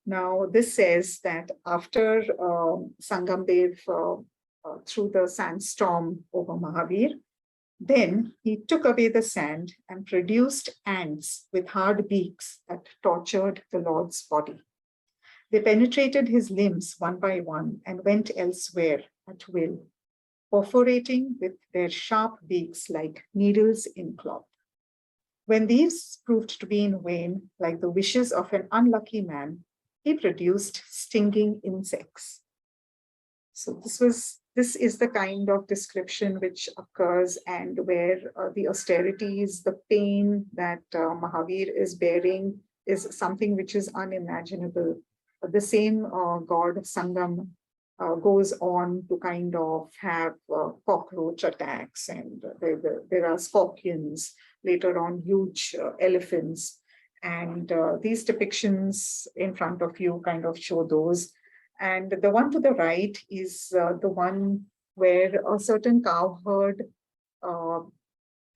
Now, this says that after Sangam Dev threw the sandstorm over Mahavir, then he took away the sand and produced ants with hard beaks that tortured the Lord's body. They penetrated his limbs one by one and went elsewhere at will, perforating with their sharp beaks like needles in cloth. When these proved to be in vain, like the wishes of an unlucky man, he produced stinging insects. So this is the kind of description which occurs, and where the austerities, the pain that Mahavir is bearing is something which is unimaginable. The same god Sangam goes on to kind of have cockroach attacks, and there are scorpions, later on huge elephants. And these depictions in front of you kind of show those. And the one to the right is the one where a certain cowherd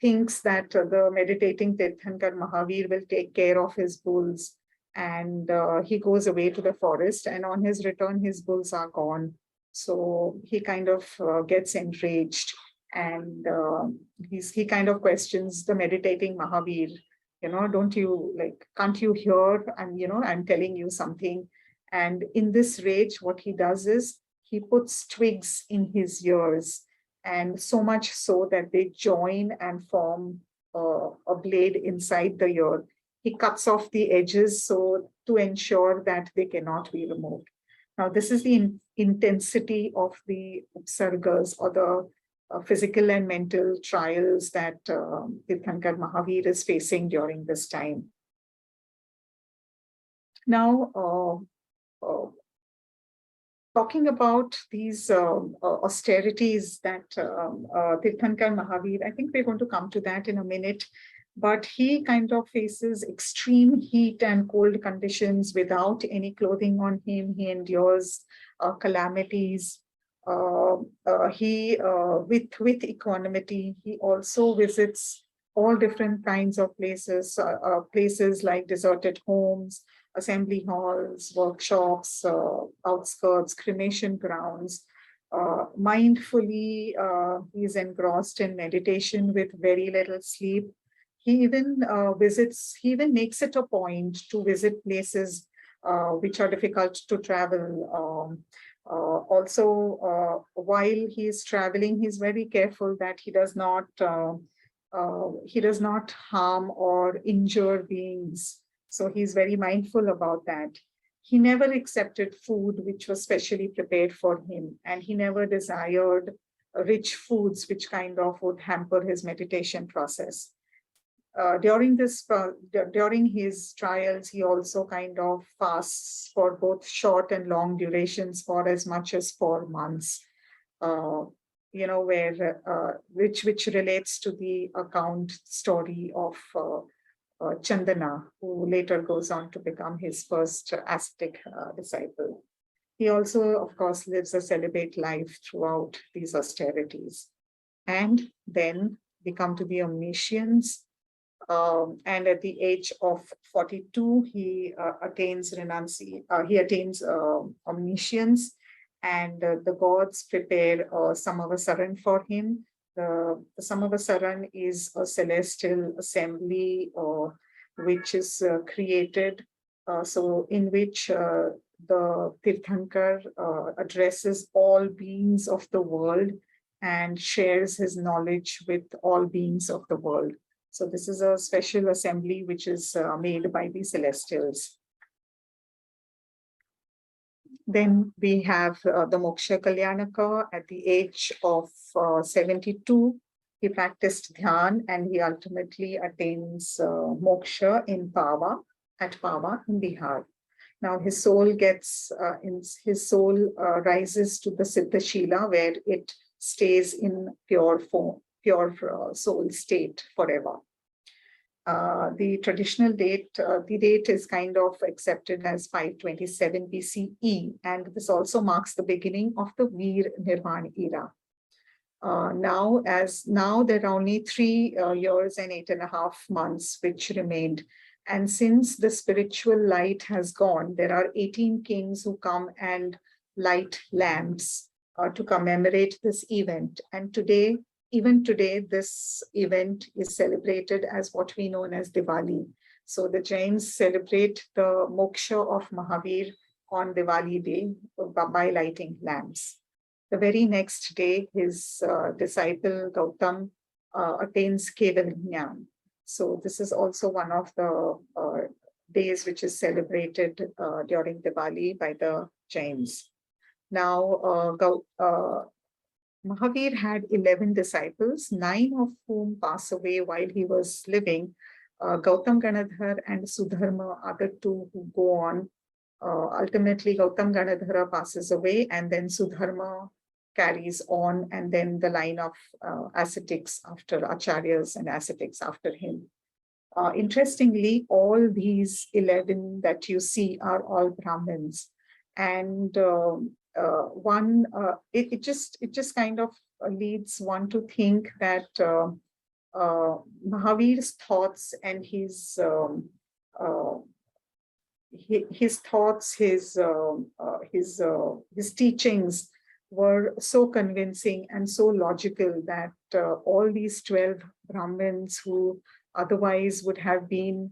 thinks that the meditating Tirthankara Mahavir will take care of his bulls. And he goes away to the forest, and on his return, his bulls are gone. So he kind of gets enraged, and he kind of questions the meditating Mahavir. Don't you can't you hear? I'm telling you something. And in this rage, what he does is he puts twigs in his ears, and so much so that they join and form a blade inside the ear. He cuts off the edges so to ensure that they cannot be removed. Now, this is the intensity of the upsargas, or the physical and mental trials that Tirthankara Mahavir is facing during this time. Now, talking about these austerities that Tirthankara Mahavir, I think we're going to come to that in a minute, but he kind of faces extreme heat and cold conditions without any clothing on him. He endures calamities. With equanimity, he also visits all different kinds of places, places like deserted homes, assembly halls, workshops, outskirts, cremation grounds. Mindfully, he is engrossed in meditation with very little sleep. He even makes it a point to visit places which are difficult to travel. Also, while he is traveling, he's very careful that he does not harm or injure beings. So he's very mindful about that. He never accepted food which was specially prepared for him, and he never desired rich foods which kind of would hamper his meditation process. During his trials, he also kind of fasts for both short and long durations for as much as 4 months. Which relates to the account story of Chandana, who later goes on to become his first ascetic disciple. He also, of course, lives a celibate life throughout these austerities. And then we come to the omniscience. And at the age of 42, he attains omniscience, and the gods prepare Samavasaran for him, the Samavasaran is a celestial assembly which is created, so in which the Tirthankar addresses all beings of the world and shares his knowledge with all beings of the world. So this is a special assembly which is made by the celestials. Then we have the Moksha Kalyanaka. At the age of 72, he practiced dhyan and he ultimately attains moksha in Pava, at Pava in Bihar. Now his soul rises to the Siddha Shila, where it stays in pure form, pure soul state forever. The traditional date, the date is kind of accepted as 527 BCE, and this also marks the beginning of the Veer Nirvan era. Now there are only 3 years and 8.5 months which remained. And since the spiritual light has gone, there are 18 kings who come and light lamps to commemorate this event. And today, even today, this event is celebrated as what we know as Diwali. So the Jains celebrate the moksha of Mahavir on Diwali day by lighting lamps. The very next day, his disciple Gautam attains Keval Jnana. So this is also one of the days which is celebrated during Diwali by the Jains. Now, Mahavir had 11 disciples, 9 of whom pass away while he was living. Gautam Ganadhar and Sudharma are the 2 who go on. Ultimately, Gautam Ganadhara passes away, and then Sudharma carries on, and then the line of ascetics after Acharyas and ascetics after him. Interestingly, all these 11 that you see are all Brahmins, and it just kind of leads one to think that Mahavir's thoughts and his teachings were so convincing and so logical that all these 12 Brahmins who otherwise would have been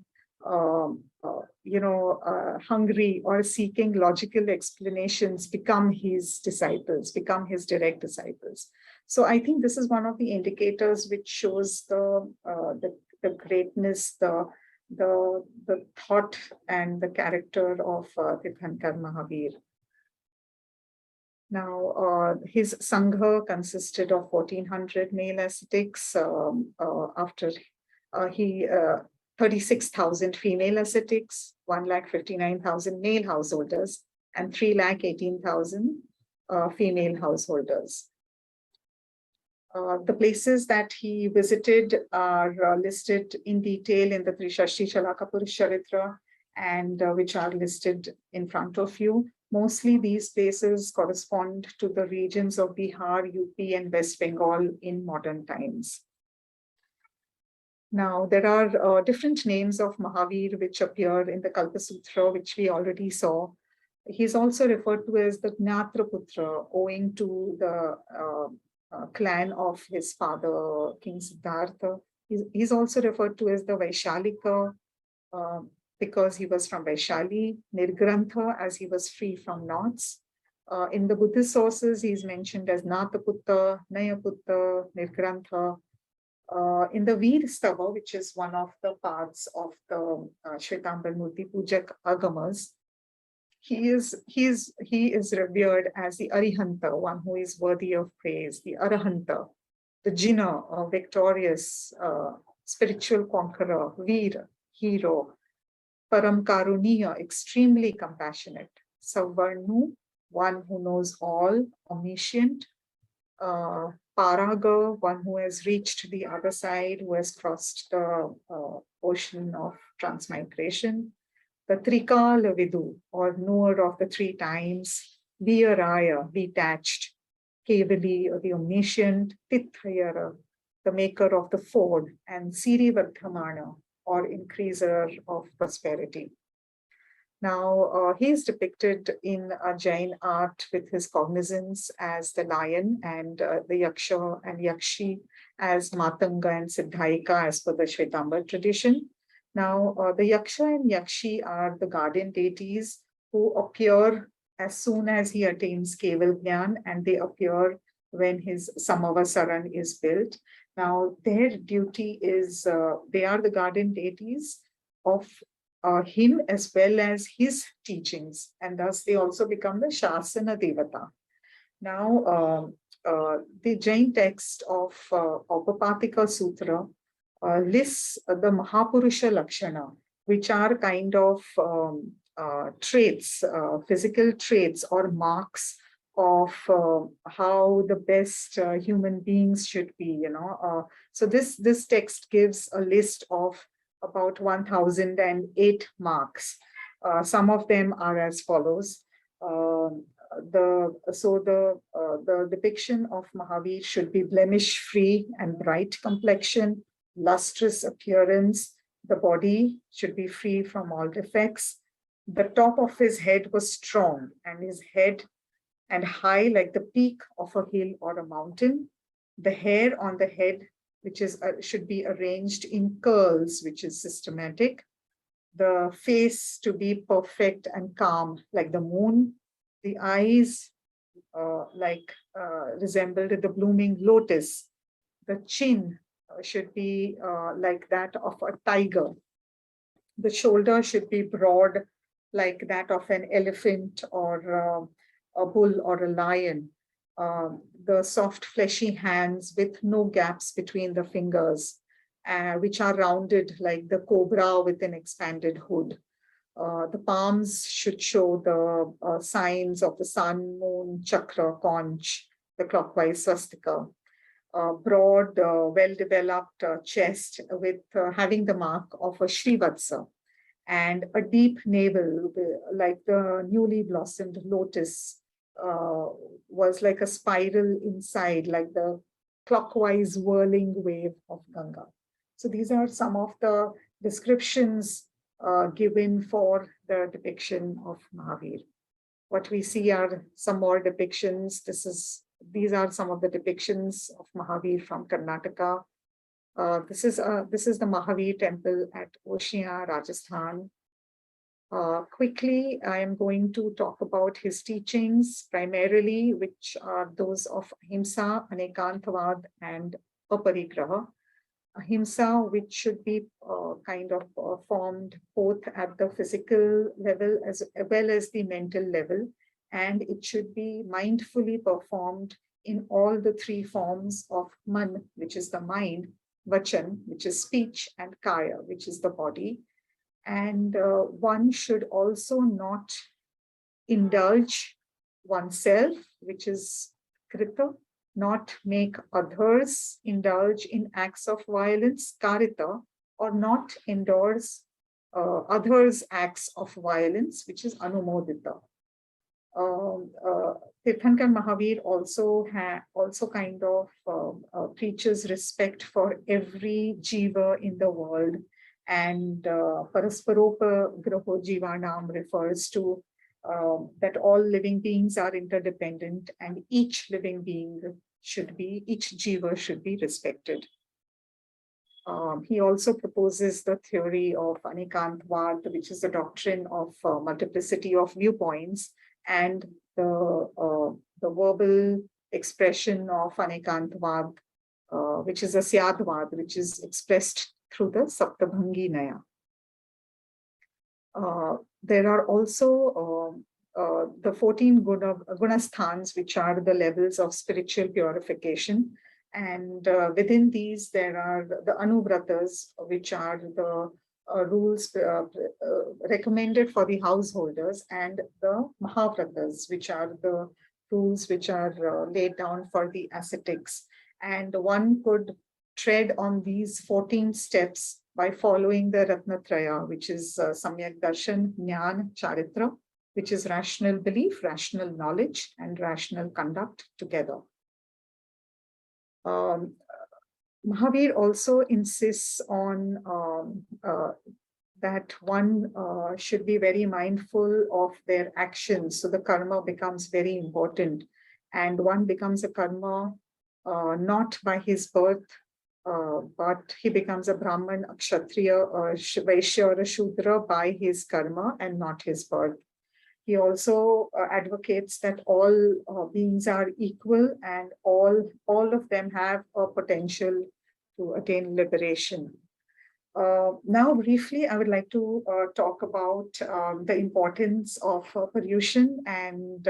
hungry or seeking logical explanations become his disciples, become his direct disciples. So I think this is one of the indicators which shows the greatness, the thought and the character of Tirthankara Mahavir. Now, his Sangha consisted of 1400 male ascetics. After he 36,000 female ascetics, 1,59,000 male householders, and 3,18,000 female householders. The places that he visited are listed in detail in the Trishashti Shalaka Purush Charitra, and which are listed in front of you. Mostly these places correspond to the regions of Bihar, UP, and West Bengal in modern times. Now, there are different names of Mahavir which appear in the Kalpa Sutra, which we already saw. He's also referred to as the Gnatraputra, owing to the clan of his father, King Siddhartha. He's also referred to as the Vaishalika, because he was from Vaishali, Nirgrantha, as he was free from knots. In the Buddhist sources, he's mentioned as Nataputta, Nayaputta, Nirgrantha. In the Veer Stava, which is one of the parts of the Shvetambar Murti Pujak Agamas, he is revered as the Arihanta, one who is worthy of praise, the Arahanta, the Jina, a victorious spiritual conqueror, Veer, hero, Param Karuniya, extremely compassionate, Savarnu, one who knows all, omniscient, Paraga, one who has reached the other side, who has crossed the ocean of transmigration, the Trikala Vidu, or knower of the 3 times, Viraya, detached, Kevali, or the omniscient, Tithayara, the maker of the ford, and Siri Vardhamana, or increaser of prosperity. Now, he is depicted in Jain art with his cognizance as the lion and the Yaksha and Yakshi as Matanga and Siddhaika as per the Shwetambar tradition. Now, the Yaksha and Yakshi are the guardian deities who appear as soon as he attains Keval Gyan, and they appear when his Samavasaran is built. Now, their duty is, they are the guardian deities of him as well as his teachings, and thus they also become the Shasana Devata. Now, the Jain text of Aupapatika Sutra lists the Mahapurusha Lakshana, which are kind of traits, physical traits or marks of how the best human beings should be, so this text gives a list of about 1008 marks. Some of them are as follows. The depiction of Mahavir should be blemish-free and bright complexion, lustrous appearance. The body should be free from all defects. The top of his head was strong, and his head and high like the peak of a hill or a mountain. The hair on the head, which is should be arranged in curls, which is systematic. The face to be perfect and calm, like the moon. The eyes resembled the blooming lotus. The chin should be like that of a tiger. The shoulder should be broad, like that of an elephant or a bull or a lion. The soft fleshy hands with no gaps between the fingers, which are rounded like the cobra with an expanded hood. The palms should show the signs of the sun, moon, chakra, conch, the clockwise swastika. Broad, well-developed chest with having the mark of a Srivatsa, and a deep navel like the newly blossomed lotus. Was like a spiral inside, like the clockwise whirling wave of Ganga. So these are some of the descriptions given for the depiction of Mahavir. What we see are some more depictions. These are some of the depictions of Mahavir from Karnataka. This is the Mahavir temple at Oshia, Rajasthan. Quickly, I am going to talk about his teachings primarily, which are those of Ahimsa, Anekantavad, and Aparigraha. Ahimsa, which should be kind of formed both at the physical level as well as the mental level, and it should be mindfully performed in all the three forms of Man, which is the mind, Vachan, which is speech, and Kaya, which is the body. And one should also not indulge oneself, which is Krita, not make others indulge in acts of violence, Karita, or not endorse others' acts of violence, which is Anumodita. Tirthankara Mahavir also kind of preaches respect for every jiva in the world, and Parasparopa Graho Jivanam refers to that all living beings are interdependent, and each living being each jiva should be respected. He also proposes the theory of Anekantvad, which is the doctrine of multiplicity of viewpoints, and the verbal expression of Anekantvad, which is a Syadvad, which is expressed through the Saptabhangi Naya. There are also the 14 gunasthans, which are the levels of spiritual purification. And within these, there are the Anubratas, which are the rules recommended for the householders, and the Mahavratas, which are the rules which are laid down for the ascetics. And one could tread on these 14 steps by following the Ratnatraya, which is Samyak Darshan, Jnana, Charitra, which is rational belief, rational knowledge, and rational conduct together. Mahavir also insists on that one should be very mindful of their actions. So the karma becomes very important, and one becomes a karma not by his birth, but he becomes a Brahman, a Kshatriya, a Vaishya, or a Shudra by his karma and not his birth. He also advocates that all beings are equal and all of them have a potential to attain liberation. Now, briefly, I would like to talk about the importance of pollution and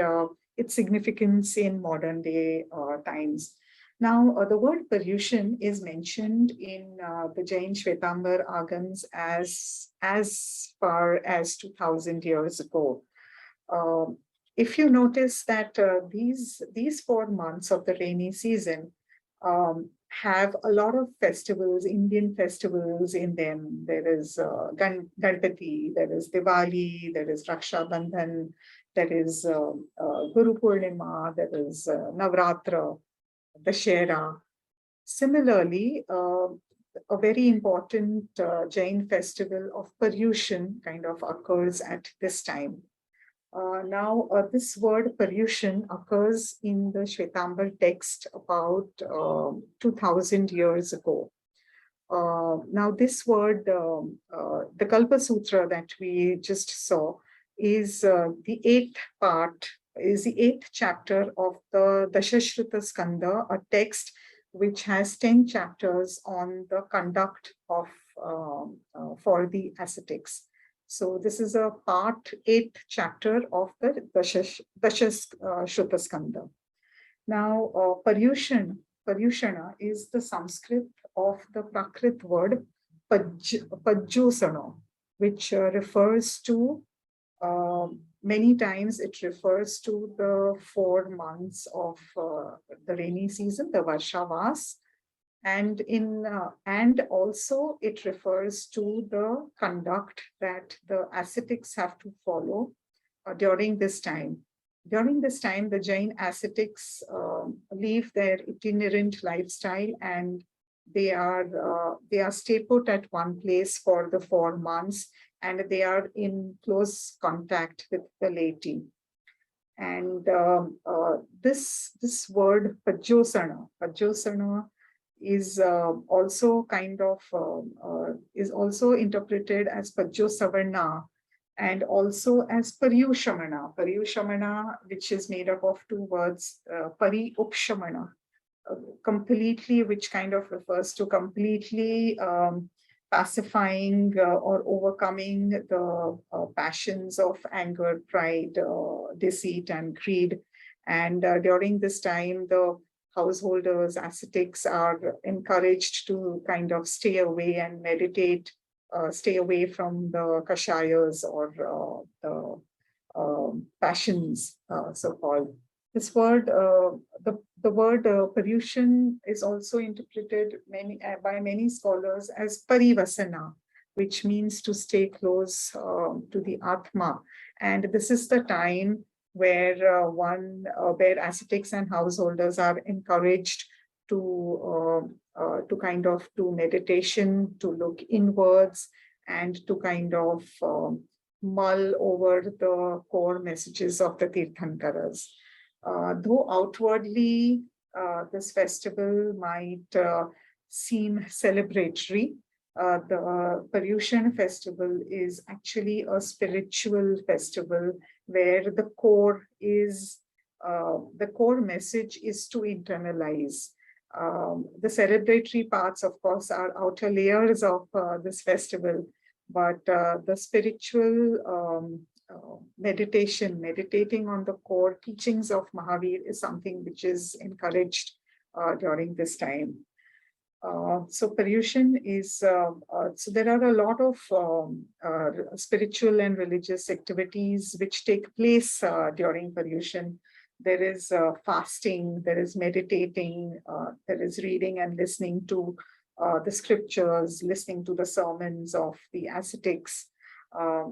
its significance in modern day times. Now, the word pollution is mentioned in the Jain Shvetambar Agams as far as 2000 years ago. If you notice that these 4 months of the rainy season have a lot of festivals, Indian festivals in them. There is Ganpati, there is Diwali, there is Raksha Bandhan, there is Guru Purnima, there is Navratra, Dashera. Similarly, a very important Jain festival of Paryushan kind of occurs at this time. Now, this word pollution occurs in the Shvetambar text about 2000 years ago. Now, this word, the Kalpa Sutra that we just saw, is the eighth chapter of the Dashashruta Skanda, a text which has 10 chapters on the conduct of for the ascetics. So this is a part 8th chapter of the Dashashruta Skanda. Now, Paryushana is the Sanskrit of the Prakrit word Pajjosana, which refers to, many times it refers to the 4 months of the rainy season, the Varshavas, and also it refers to the conduct that the ascetics have to follow during this time. During this time, the Jain ascetics leave their itinerant lifestyle and they stay put at one place for the 4 months, and they are in close contact with the laity. And this word Pajjosana is also kind of is also interpreted as Pajjosavarna and also as Paryushamana, which is made up of 2 words, Pari-upshamana, completely, which kind of refers to completely pacifying or overcoming the passions of anger, pride, deceit, and greed. And during this time, the householders, ascetics are encouraged to kind of stay away and meditate, stay away from the kashayas or the passions, so-called. This word, the word Paryushan is also interpreted by many scholars as Parivasana, which means to stay close to the Atma. And this is the time where where ascetics and householders are encouraged to kind of do meditation, to look inwards, and to kind of mull over the core messages of the Tirthankaras. Though outwardly this festival might seem celebratory, the Paryushan festival is actually a spiritual festival where the core message is to internalize. The celebratory parts, of course, are outer layers of this festival, but the spiritual meditating on the core teachings of Mahavir is something which is encouraged during this time. So Paryushan is, so there are a lot of spiritual and religious activities which take place during Paryushan. There is fasting, there is meditating, there is reading and listening to the scriptures, listening to the sermons of the ascetics.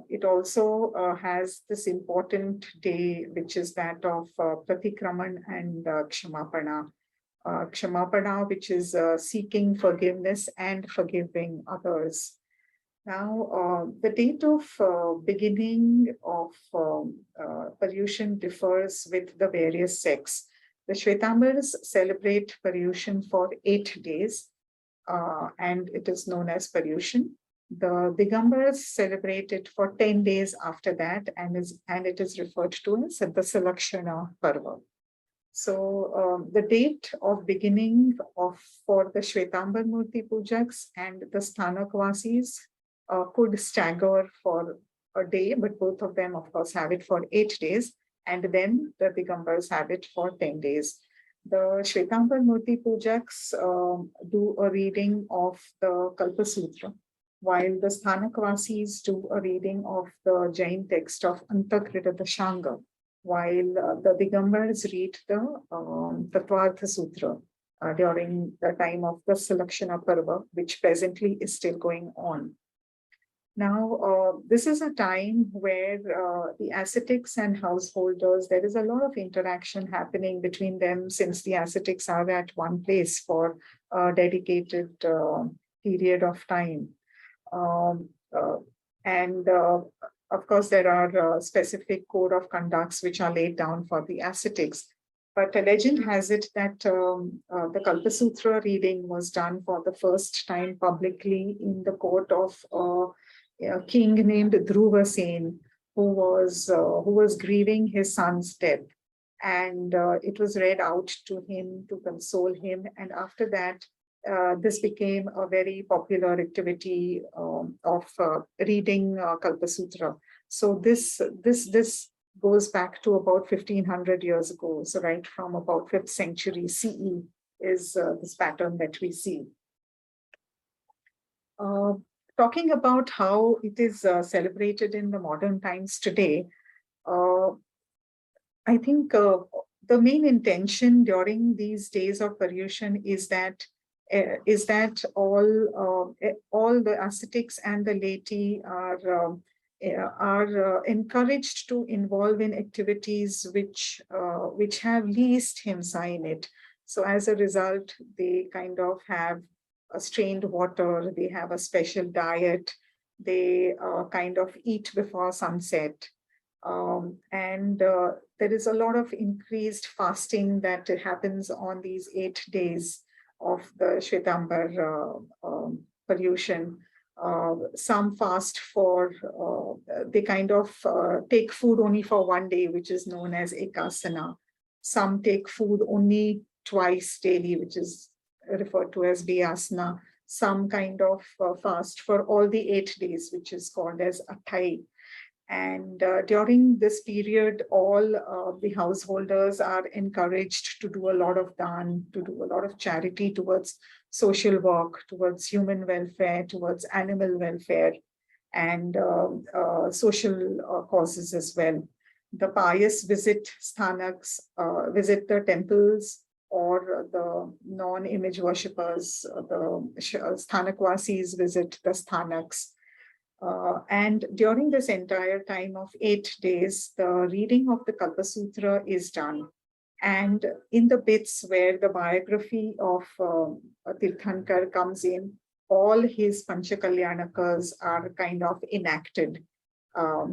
It also has this important day, which is that of Pratikraman and Kshamapana. Kshamapana, which is seeking forgiveness and forgiving others. Now, the date of beginning of Paryushan differs with the various sects. The Shvetambars celebrate Paryushan for 8 days, and it is known as Paryushan. The Digambars celebrate it for 10 days after that, and it is referred to as the Salakshana Parva. So the date of beginning of for the Shvetambar Murti Pujaks and the Sthanakvasis could stagger for a day, but both of them, of course, have it for 8 days, and then the Digambars have it for 10 days. The Shvetambar Murti Pujaks do a reading of the Kalpa Sutra, while the Sthanakvasis do a reading of the Jain text of Antakrita Dashanga, while the Digambars read the Tattvartha Sutra during the time of the Salakshana Parva, which presently is still going on. Now, this is a time where the ascetics and householders, there is a lot of interaction happening between them, since the ascetics are at one place for a dedicated period of time. And of course, there are specific code of conducts which are laid down for the ascetics. But a legend has it that the Kalpa Sutra reading was done for the first time publicly in the court of a king named Dhruva Sen, who was grieving his son's death. And it was read out to him to console him. And after that, this became a very popular activity of reading Kalpa Sutra. So this goes back to about 1500 years ago. So right from about 5th century CE is this pattern that we see. Talking about how it is celebrated in the modern times today, I think the main intention during these days of Paryushan is that all the ascetics and the laity are encouraged to involve in activities which have least himsa in it. So as a result, they kind of have a strained water, they have a special diet, they kind of eat before sunset. And there is a lot of increased fasting that happens on these 8 days of the Shvetambar Paryushan. Some fast for, they kind of take food only for one day, which is known as Ekasana. Some take food only twice daily, which is referred to as Vyasana. Some kind of fast for all the 8 days, which is called as Athai. And during this period, all the householders are encouraged to do a lot of dan, to do a lot of charity towards social work, towards human welfare, towards animal welfare, and social causes as well. The pious visit sthanaks, visit the temples, or the non-image worshippers, the sthanakvasis visit the sthanaks. And during this entire time of 8 days, the reading of the Kalpa Sutra is done. And in the bits where the biography of Tirthankar comes in, all his Panchakalyanas are kind of enacted.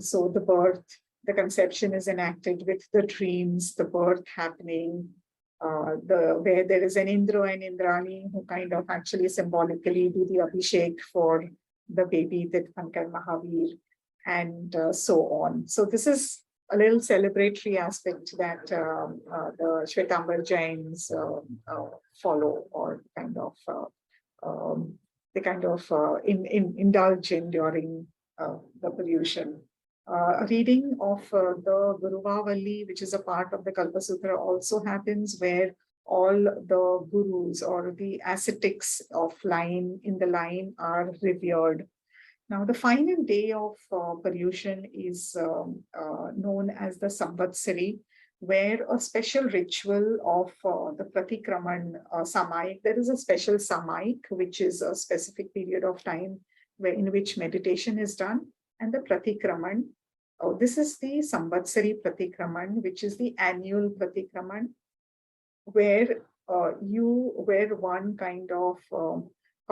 So the birth, the conception is enacted with the dreams, the birth happening, where there is an Indra and Indrani who kind of actually symbolically do the Abhishek for the baby Tirthankara Mahavira, and so on. So this is a little celebratory aspect that the Shvetambar Jains follow, or kind of they kind of indulge in during the Paryushan. A reading of the Guruvavalli, which is a part of the Kalpa Sutra, also happens, where all the gurus or the ascetics of line in the line are revered. Now, the final day of Paryushan is known as the Samvatsari, where a special ritual of the Pratikraman Samaik, there is a special Samaik, which is a specific period of time in which meditation is done, and the Pratikraman. This is the Samvatsari Pratikraman, which is the annual Pratikraman, where one kind of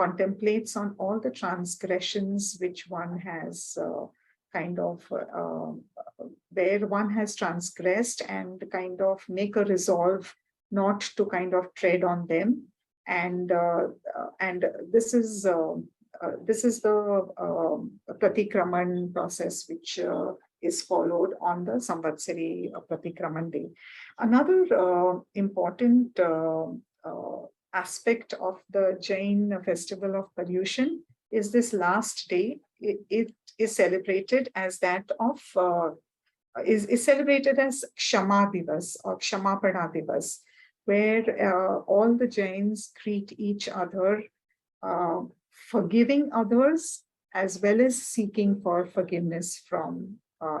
contemplates on all the transgressions which one has where one has transgressed, and kind of make a resolve not to kind of tread on them. And this is the Pratikraman process which is followed on the Samvatsari Pratikraman day. Another important aspect of the Jain festival of pollution is this last day. It is celebrated as that of is celebrated as Kshama Divas or Kshamapana Divas, where all the Jains greet each other, forgiving others as well as seeking for forgiveness from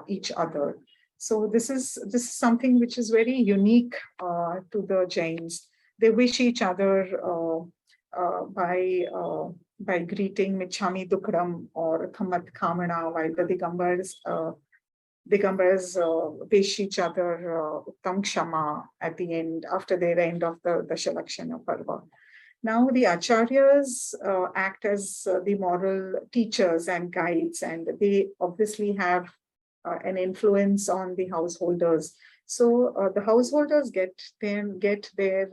each other. So this is something which is very unique to the Jains. They wish each other by greeting Michhami Dukram or Khamat Khamana, while the Digambars wish each other Uttam Kshama at the end, after their end of the Dashalakshana Parva. Now the Acharyas act as the moral teachers and guides, and they obviously have an influence on the householders. So the householders get their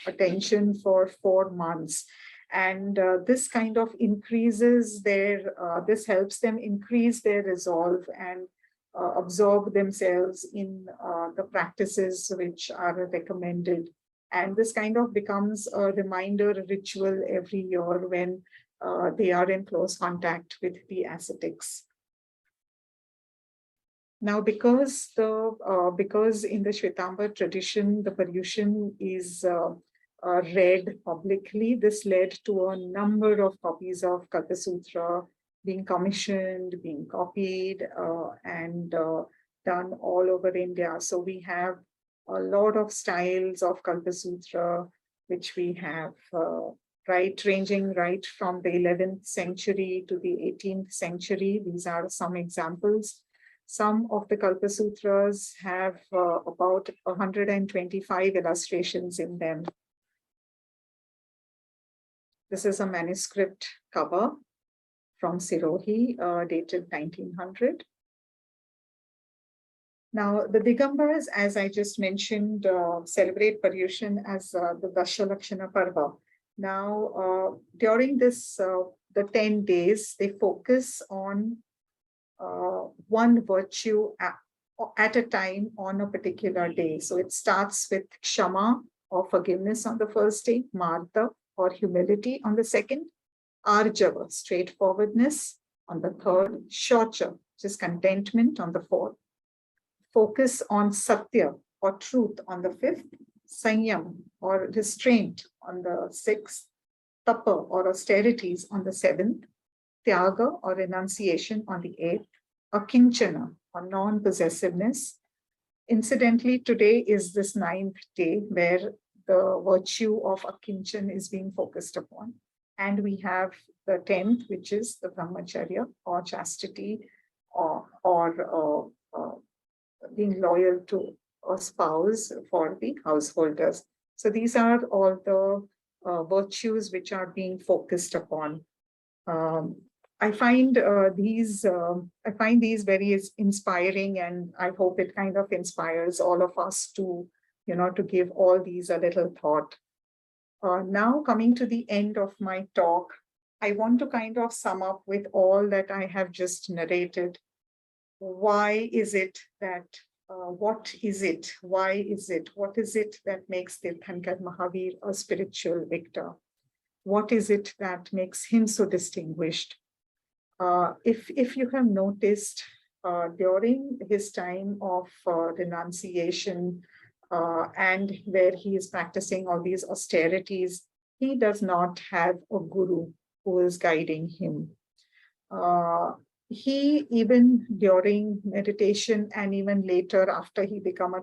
attention for 4 months. And this kind of increases this helps them increase their resolve and absorb themselves in the practices which are recommended. And this kind of becomes a reminder, a ritual every year when they are in close contact with the ascetics. Now, because in the Shwetambar tradition, the pollution is read publicly, this led to a number of copies of Kalpasutra being commissioned, being copied, and done all over India. So we have a lot of styles of Kalpasutra, which we have ranging right from the 11th century to the 18th century. These are some examples. Some of the Kalpasutras have about 125 illustrations in them. This is a manuscript cover from Sirohi, dated 1900. Now, the Digambars, as I just mentioned, celebrate pollution as the Dashalakshana Parva. Now, during this, the 10 days, they focus on one virtue at a time on a particular day. So it starts with Kshama or forgiveness on the first day, Martha or humility on the second, Arjava, straightforwardness on the third, Shocha, which is contentment on the fourth, focus on Satya or truth on the fifth, Sanyam or restraint on the sixth, Tapa or austerities on the seventh, Tyaga or renunciation on the eighth, Akinchana or non-possessiveness. Incidentally, today is this 9th day where the virtue of Akinchan is being focused upon. And we have the 10th, which is the Brahmacharya or chastity or being loyal to a spouse for the householders. So these are all the virtues which are being focused upon. I find these very inspiring, and I hope it kind of inspires all of us to, to give all these a little thought. Now coming to the end of my talk, I want to kind of sum up with all that I have just narrated. Why is it that, what is it? Why is it? What is it that makes Tirthankara Mahavira a spiritual victor? What is it that makes him so distinguished? If you have noticed, during his time of renunciation and where he is practicing all these austerities, he does not have a guru who is guiding him. He, even during meditation and even later after he becomes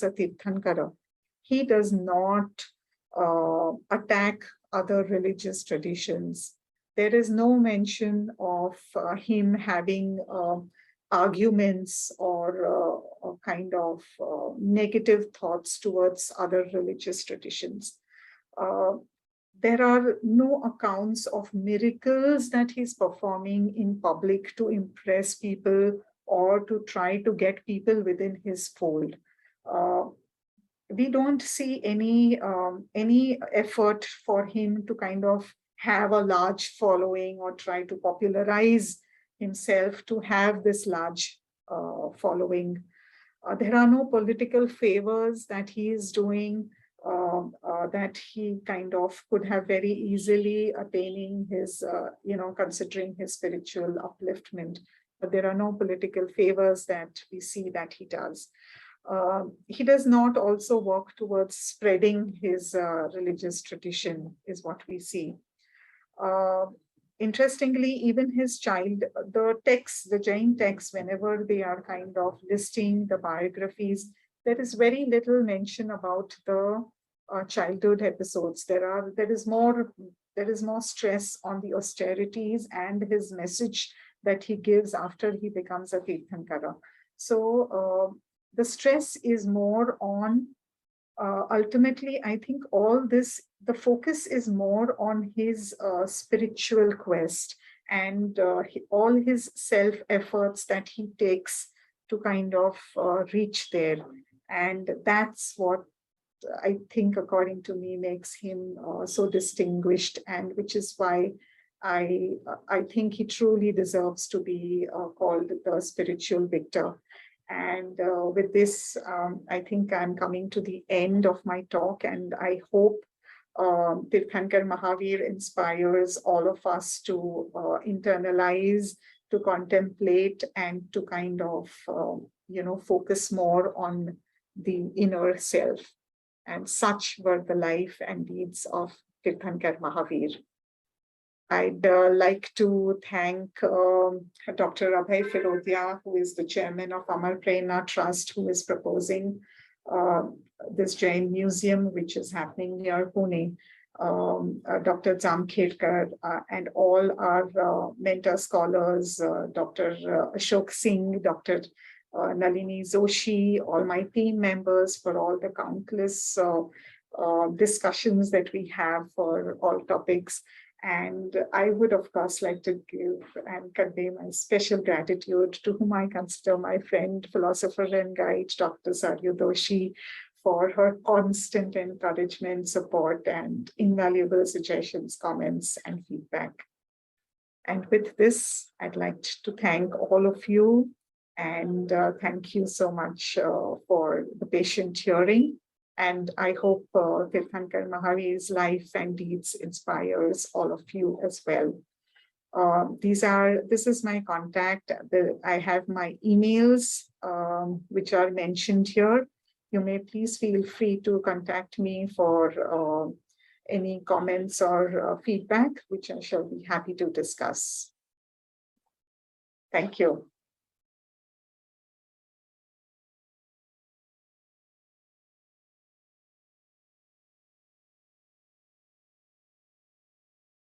a Tirthankara, he does not attack other religious traditions. There is no mention of him having arguments or kind of negative thoughts towards other religious traditions. there are no accounts of miracles that he's performing in public to impress people or to try to get people within his fold. We don't see any effort for him to kind of have a large following or try to popularize himself to have this large following. There are no political favors that he is doing that he kind of could have very easily attaining his, considering his spiritual upliftment. But there are no political favors that we see that he does. He does not also work towards spreading his religious tradition, is what we see. Interestingly, even his child, the texts, the Jain texts, whenever they are kind of listing the biographies, there is very little mention about the childhood episodes. There is more stress on the austerities and his message that he gives after he becomes a Tirthankara. So the stress is more on, ultimately, I think all this, the focus is more on his spiritual quest and all his self-efforts that he takes to kind of reach there. And that's what I think, according to me, makes him so distinguished, and which is why I think he truly deserves to be called the spiritual victor. And with this, I think I'm coming to the end of my talk, and I hope Tirthankara Mahavira inspires all of us to internalize, to contemplate, and to kind of, focus more on the inner self. And such were the life and deeds of Tirthankara Mahavira. I'd like to thank Dr. Abhay Firodia, who is the chairman of Amar Prerna Trust, who is proposing this Jain museum, which is happening near Pune, Dr. Zamkhedkar, and all our mentor scholars, Dr. Ashok Singh, Dr. Nalini Zoshi, all my team members, for all the countless discussions that we have for all topics. And I would, of course, like to give and convey my special gratitude to whom I consider my friend, philosopher and guide, Dr. Saryu Doshi, for her constant encouragement, support, and invaluable suggestions, comments, and feedback. And with this, I'd like to thank all of you, and thank you so much for the patient hearing. And I hope Tirthankara Mahavira's life and deeds inspires all of you as well. This is my contact. I have my emails, which are mentioned here. You may please feel free to contact me for any comments or feedback, which I shall be happy to discuss. Thank you.